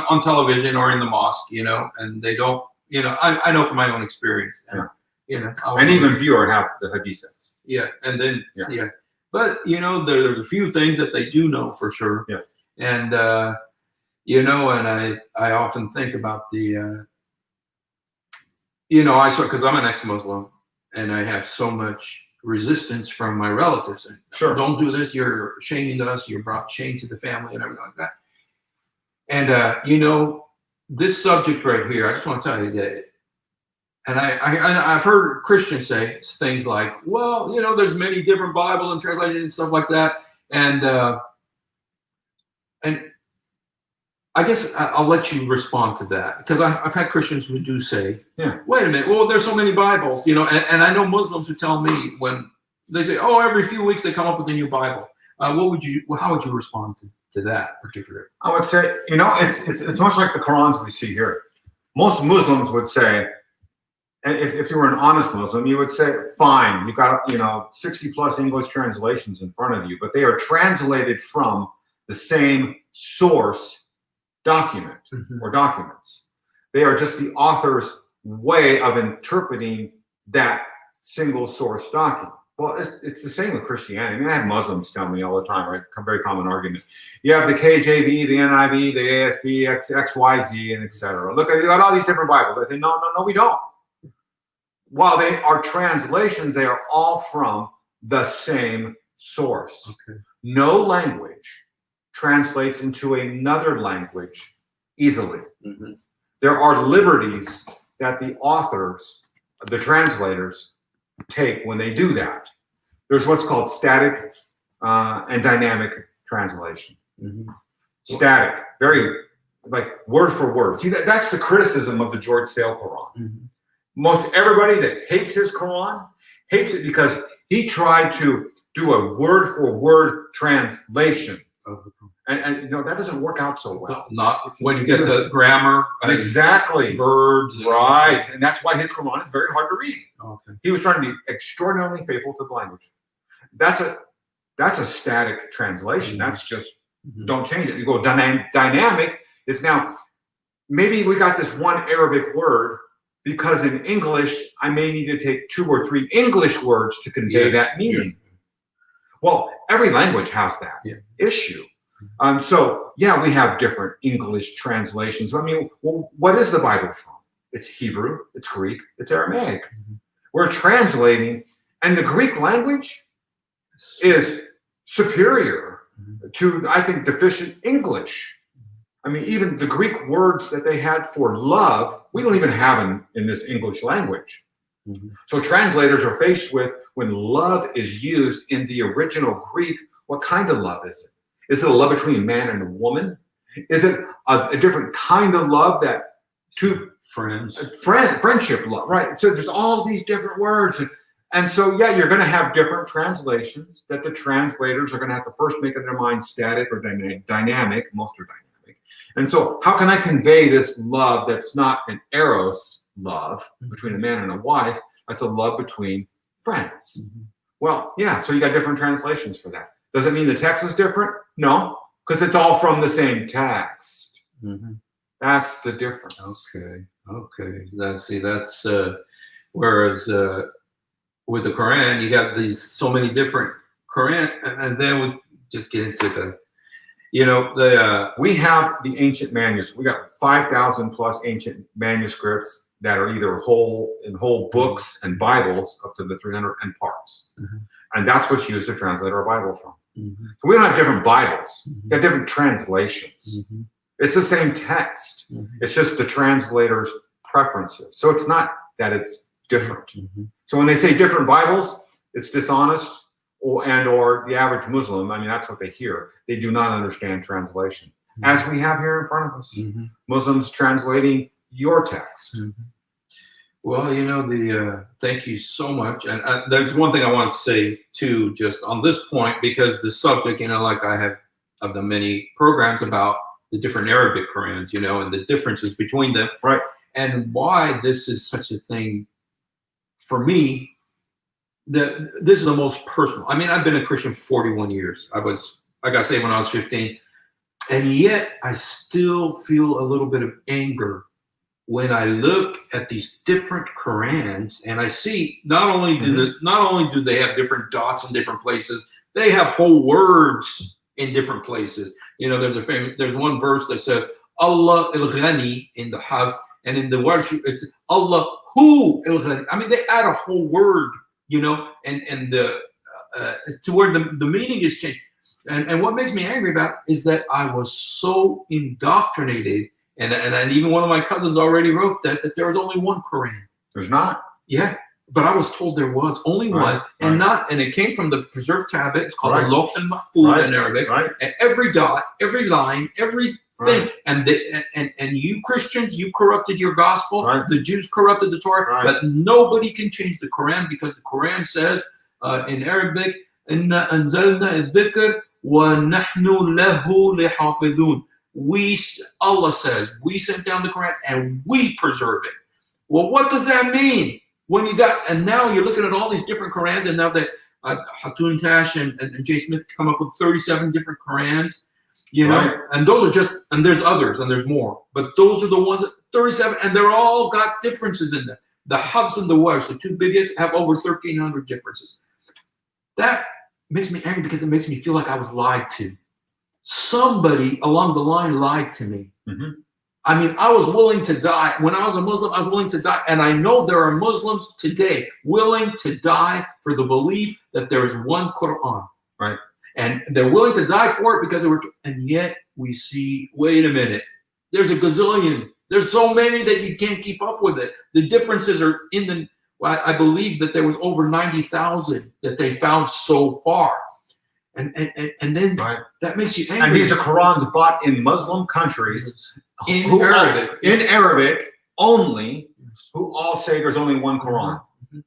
S1: on television or in the mosque, and they don't, I know from my own experience. And,
S2: and even fewer have the hadiths.
S1: Yeah. And then, But, there's a few things that they do know for sure.
S2: Yeah.
S1: And, and I often think about the, because I'm an ex-Muslim and I have so much resistance from my relatives. And,
S2: sure.
S1: Don't do this. You're shaming us. You're brought shame to the family and everything like that. And, this subject right here, I just want to tell you that, and I've heard Christians say things like, well, there's many different Bible and translations and stuff like that. And I guess I'll let you respond to that, because I've had Christians who do say, wait a minute, well, there's so many Bibles, and I know Muslims who tell me when they say, oh, every few weeks they come up with a new Bible. How would you respond to that particular?
S2: I would say, it's much like the Qurans we see here. Most Muslims would say, and if you were an honest Muslim, you would say, fine, you've got, 60 plus English translations in front of you, but they are translated from the same source document or documents. They are just the author's way of interpreting that single source document. Well, it's the same with Christianity. I mean, I have Muslims tell me all the time, right? A very common argument. You have the KJV, the NIV, the ASB, XYZ, and etc. Look, you got all these different Bibles. I say, no, we don't. While they are translations, they are all from the same source. Okay. No language translates into another language easily. There are liberties that the authors, the translators, take when they do that. There's what's called static and dynamic translation. Static, very like word for word. See, that's the criticism of the George Sale Quran. Most everybody that hates his Quran hates it because he tried to do a word for word translation. And that doesn't work out so well.
S1: Not when you get the grammar,
S2: exactly,
S1: verbs,
S2: right? And that's why his Quran is very hard to read.
S1: Okay.
S2: He was trying to be extraordinarily faithful to the language. That's a static translation. That's just don't change it. You go dynamic is now maybe we got this one Arabic word because in English I may need to take 2 or 3 English words to convey that meaning. Well, every language has that issue. So we have different English translations. I mean, well, what is the Bible from? It's Hebrew, it's Greek, it's Aramaic. We're translating, and the Greek language is superior to, I think, deficient English. I mean, even the Greek words that they had for love, we don't even have them in this English language. So translators are faced with, when love is used in the original Greek, what kind of love is it? Is it a love between a man and a woman? Is it a different kind of love that two friendship love, right? So there's all these different words. And so, you're going to have different translations that the translators are going to have to first make in their mind static or dynamic. Most are dynamic. And so how can I convey this love that's not an eros love between a man and a wife? That's a love between friends. Well, so you got different translations for that. Does it mean the text is different? No, because it's all from the same text. That's the difference.
S1: Okay. That's whereas with the Quran, you got so many different Quran, and then we just get into the, we have the ancient manuscripts. We got 5,000 plus ancient manuscripts that are either whole books and Bibles up to the 300 and parts. And that's what's used to translate our Bible from. So we don't have different Bibles. We got different translations. It's the same text. It's just the translator's preferences. So it's not that it's different. So when they say different Bibles, it's dishonest, or the average Muslim, I mean, that's what they hear. They do not understand translation.
S2: as we have here in front of us.
S1: Mm-hmm.
S2: Muslims translating your text.
S1: Mm-hmm. Well, thank you so much. And there's one thing I want to say too, just on this point, because the subject, like I've done many programs about the different Arabic Qurans, and the differences between them.
S2: Right.
S1: And why this is such a thing for me, that this is the most personal. I mean, I've been a Christian 41 years. I got saved when I was 15. And yet I still feel a little bit of anger when I look at these different Qurans and I see not only do they have different dots in different places, they have whole words in different places. There's one verse that says Allah al-Ghani in the Hafs, and in the Warsh it's Allah hu al-Ghani. I mean, they add a whole word, and the to where the meaning is changed. And what makes me angry about it is that I was so indoctrinated. And even one of my cousins already wrote that there was only one Quran.
S2: There's not.
S1: Yeah, but I was told there was only one, and it came from the preserved tablet. It's called the Lawh al-Mahfuz in Arabic.
S2: Right.
S1: And every dot, every line, everything, and you Christians, you corrupted your gospel.
S2: Right.
S1: The Jews corrupted the Torah, but nobody can change the Quran because the Quran says in Arabic, "Inna anzalna adh-dhikr wa nahnu lahu lihafidhun." Allah says, we sent down the Quran and we preserve it. Well, what does that mean? And now you're looking at all these different Qurans, and now that Hatun Tash and Jay Smith come up with 37 different Qurans, and those are just, and there's others and there's more, but those are the ones, 37, and they're all got differences in them. The Hafs and the Warsh, the two biggest, have over 1,300 differences. That makes me angry because it makes me feel like I was lied to. Somebody along the line lied to me.
S2: Mm-hmm.
S1: I mean, I was willing to die. When I was a Muslim, I was willing to die. And I know there are Muslims today willing to die for the belief that there is one Quran.
S2: Right.
S1: And they're willing to die for it because and yet we see, wait a minute, there's a gazillion. There's so many that you can't keep up with it. The differences are I believe that there was over 90,000 that they found so far. And then that makes you angry.
S2: And these are Qurans bought in Muslim countries
S1: in Arabic
S2: only, who all say there's only one Quran.
S1: Mm-hmm.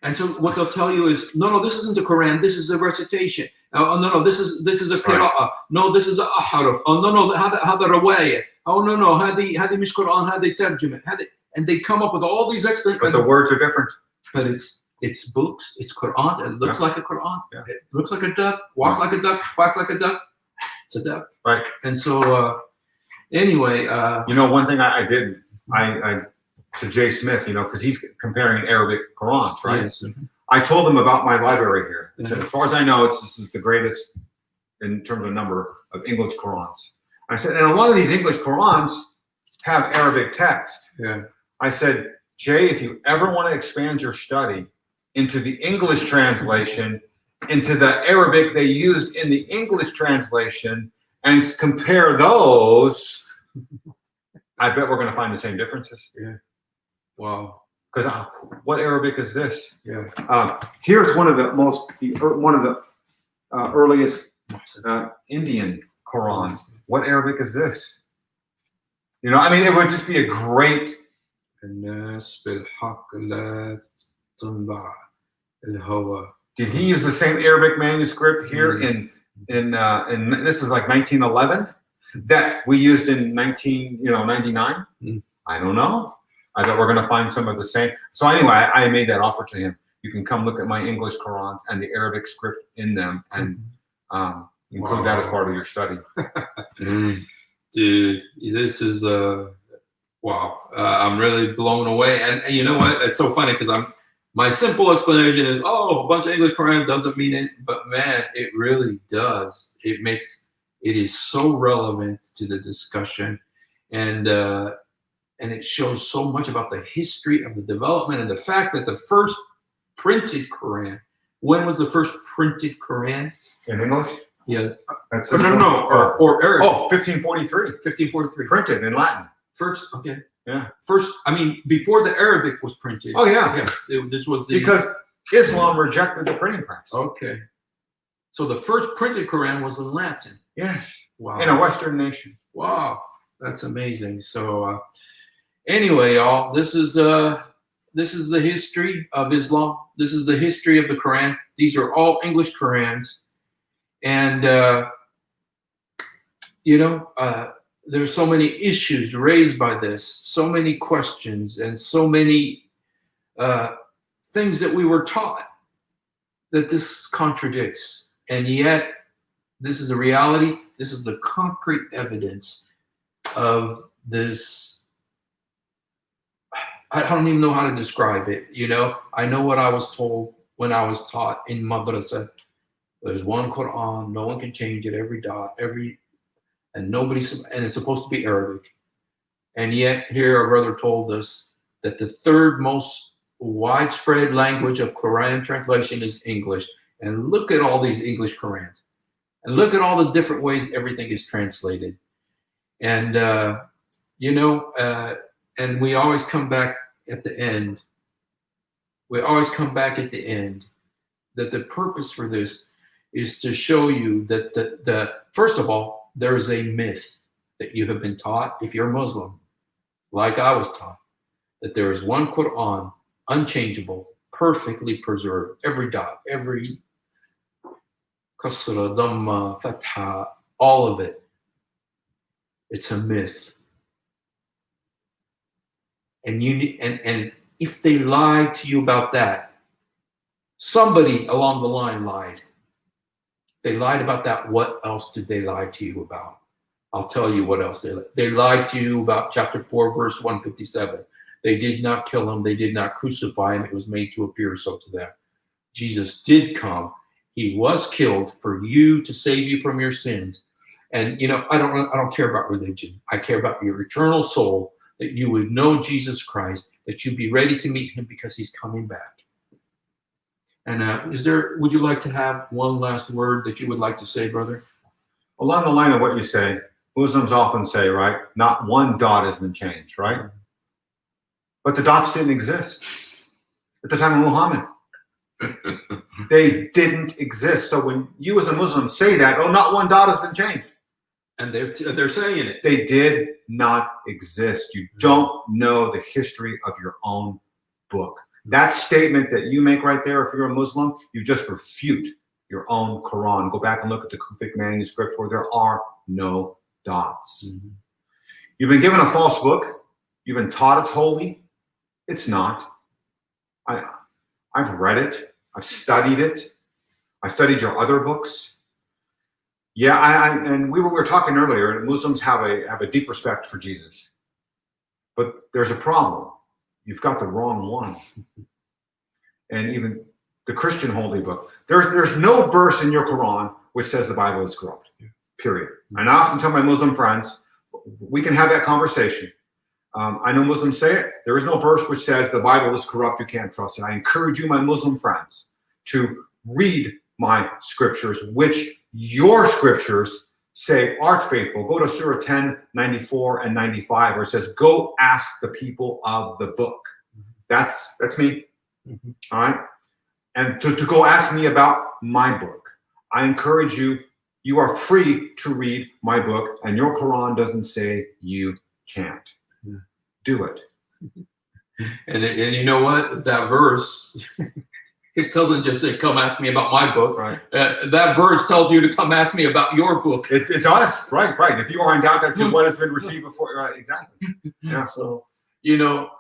S1: And so what they'll tell you is, no, this isn't the Quran. This is a recitation. Oh, no, this is a qira'ah. No, this is a harf. Oh, no, hada rawaya. Oh, no, hadi mish Quran, hadi tarjuma. And they come up with all these explanations.
S2: But the words are different.
S1: But it's books, it's Quran, it looks like a Quran.
S2: Yeah.
S1: It looks like a duck, walks like a duck, quacks like a duck. It's a duck.
S2: Right.
S1: And so, anyway.
S2: One thing I did, I to Jay Smith, because he's comparing Arabic Qurans, right?
S1: Yes. Mm-hmm.
S2: I told him about my library here. I said, as far as I know, this is the greatest in terms of number of English Qurans. I said, and a lot of these English Qurans have Arabic text.
S1: Yeah.
S2: I said, Jay, if you ever want to expand your study into the English translation, into the Arabic they used in the English translation, and compare those, I bet we're going to find the same differences.
S1: Yeah. Wow.
S2: Because what Arabic is this?
S1: Yeah.
S2: Here's one of the earliest Indian Qurans. What Arabic is this? It would just be a great. Did he use the same Arabic manuscript here in this is like 1911 that we used in 99? I don't know. I bet we're going to find some of the same. So anyway, I made that offer to him. You can come look at my English Qurans and the Arabic script in them, and include that as part of your study.
S1: Dude, this is wow. I'm really blown away. And you know what? It's so funny because my simple explanation is, a bunch of English Quran doesn't mean it, but man, it really does. It is so relevant to the discussion, and it shows so much about the history of the development and the fact that the first printed Quran. When was the first printed Quran?
S2: In English?
S1: Yeah.
S2: That's
S1: or Arabic.
S2: 1543.
S1: 1543.
S2: Printed in Latin.
S1: First, okay.
S2: Yeah.
S1: First, before the Arabic was printed.
S2: Oh, yeah.
S1: Yeah. This was
S2: because Islam rejected the printing press.
S1: Okay. So the first printed Quran was in Latin.
S2: Yes.
S1: Wow.
S2: In a Western nation.
S1: Wow. That's amazing. So anyway, y'all, this is the history of Islam. This is the history of the Quran. These are all English Qurans. And, there's so many issues raised by this, so many questions, and so many things that we were taught that this contradicts. And yet, this is the reality. This is the concrete evidence of this. I don't even know how to describe it. I know what I was told when I was taught in madrasa. There's one Quran. No one can change it. And it's supposed to be Arabic. And yet, here our brother told us that the third most widespread language of Quran translation is English. And look at all these English Qurans. And look at all the different ways everything is translated. And, and we always come back at the end. We always come back at the end that the purpose for this is to show you that first of all, there is a myth that you have been taught, if you're Muslim, like I was taught, that there is one Quran, unchangeable, perfectly preserved, every dot, every kasra, dhamma, fatha, all of it. It's a myth. And if they lied to you about that, somebody along the line lied. They lied about that. What else did they lie to you about? I'll tell you what else they lied to you about. Chapter 4, verse 157. They did not kill him. They did not crucify him. It was made to appear so to them. Jesus did come. He was killed for you to save you from your sins. And I don't care about religion. I care about your eternal soul, that you would know Jesus Christ, that you'd be ready to meet him because he's coming back. And would you like to have one last word that you would like to say, brother?
S2: Along the line of what you say, Muslims often say, right, not one dot has been changed, right? But the dots didn't exist at the time of Muhammad. They didn't exist. So when you as a Muslim say that, oh, not one dot has been changed.
S1: And they're saying it.
S2: They did not exist. You don't know the history of your own book. That statement that you make right there, if you're a Muslim, you just refute your own Quran. Go back and look at the Kufic manuscript where there are no dots. Mm-hmm. You've been given a false book. You've been taught it's holy. It's not. I've read it. I've studied it. I studied your other books. Yeah, and we were talking earlier. Muslims have a deep respect for Jesus, but there's a problem. You've got the wrong one. And even the Christian holy book, there's no verse in your Quran which says the Bible is corrupt. Period. And I often tell my Muslim friends, we can have that conversation. I know Muslims say it. There is no verse which says the Bible is corrupt. You can't trust it. I encourage you, my Muslim friends, to read my scriptures, which your scriptures say art faithful. Go to Surah 10, 94 and 95, where it says, go ask the people of the book. That's me. Mm-hmm. All right. And to go ask me about my book. I encourage you, you are free to read my book, and your Quran doesn't say you can't. Yeah. Do it.
S1: And you know what? That verse, it doesn't just say, come ask me about my book.
S2: Right.
S1: That verse tells you to come ask me about your book.
S2: It's us. Right. If you are in doubt as to what has been received before, right, exactly. Yeah.
S1: So, the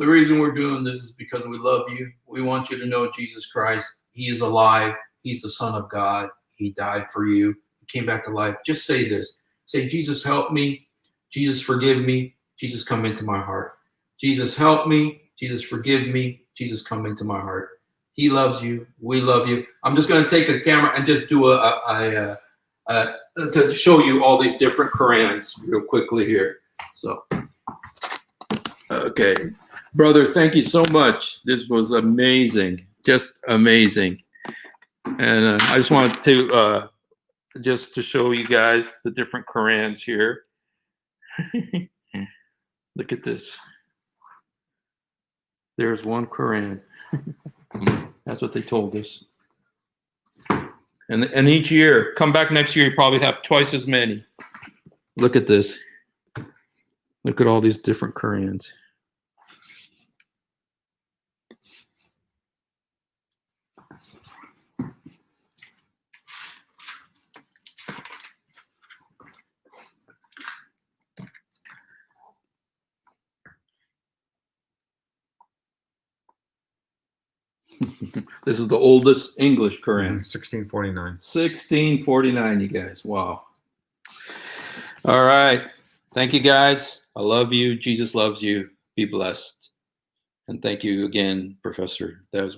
S1: reason we're doing this is because we love you. We want you to know Jesus Christ. He is alive. He's the Son of God. He died for you. He came back to life. Just say this. Say, Jesus, help me. Jesus, forgive me. Jesus, come into my heart. Jesus, help me. Jesus, forgive me. Jesus, come into my heart. He loves you. We love you. I'm just going to take a camera and just do to show you all these different Qurans real quickly here. So, okay. Brother, thank you so much. This was amazing. Just amazing. And I just wanted to just to show you guys the different Qurans here. Look at this. There's one Quran. That's what they told us. And each year, come back next year, you probably have twice as many. Look at this. Look at all these different Qurans. This is the oldest English Quran.
S2: 1649.
S1: 1649, you guys. Wow. All right. Thank you, guys. I love you. Jesus loves you. Be blessed. And thank you again, Professor. That was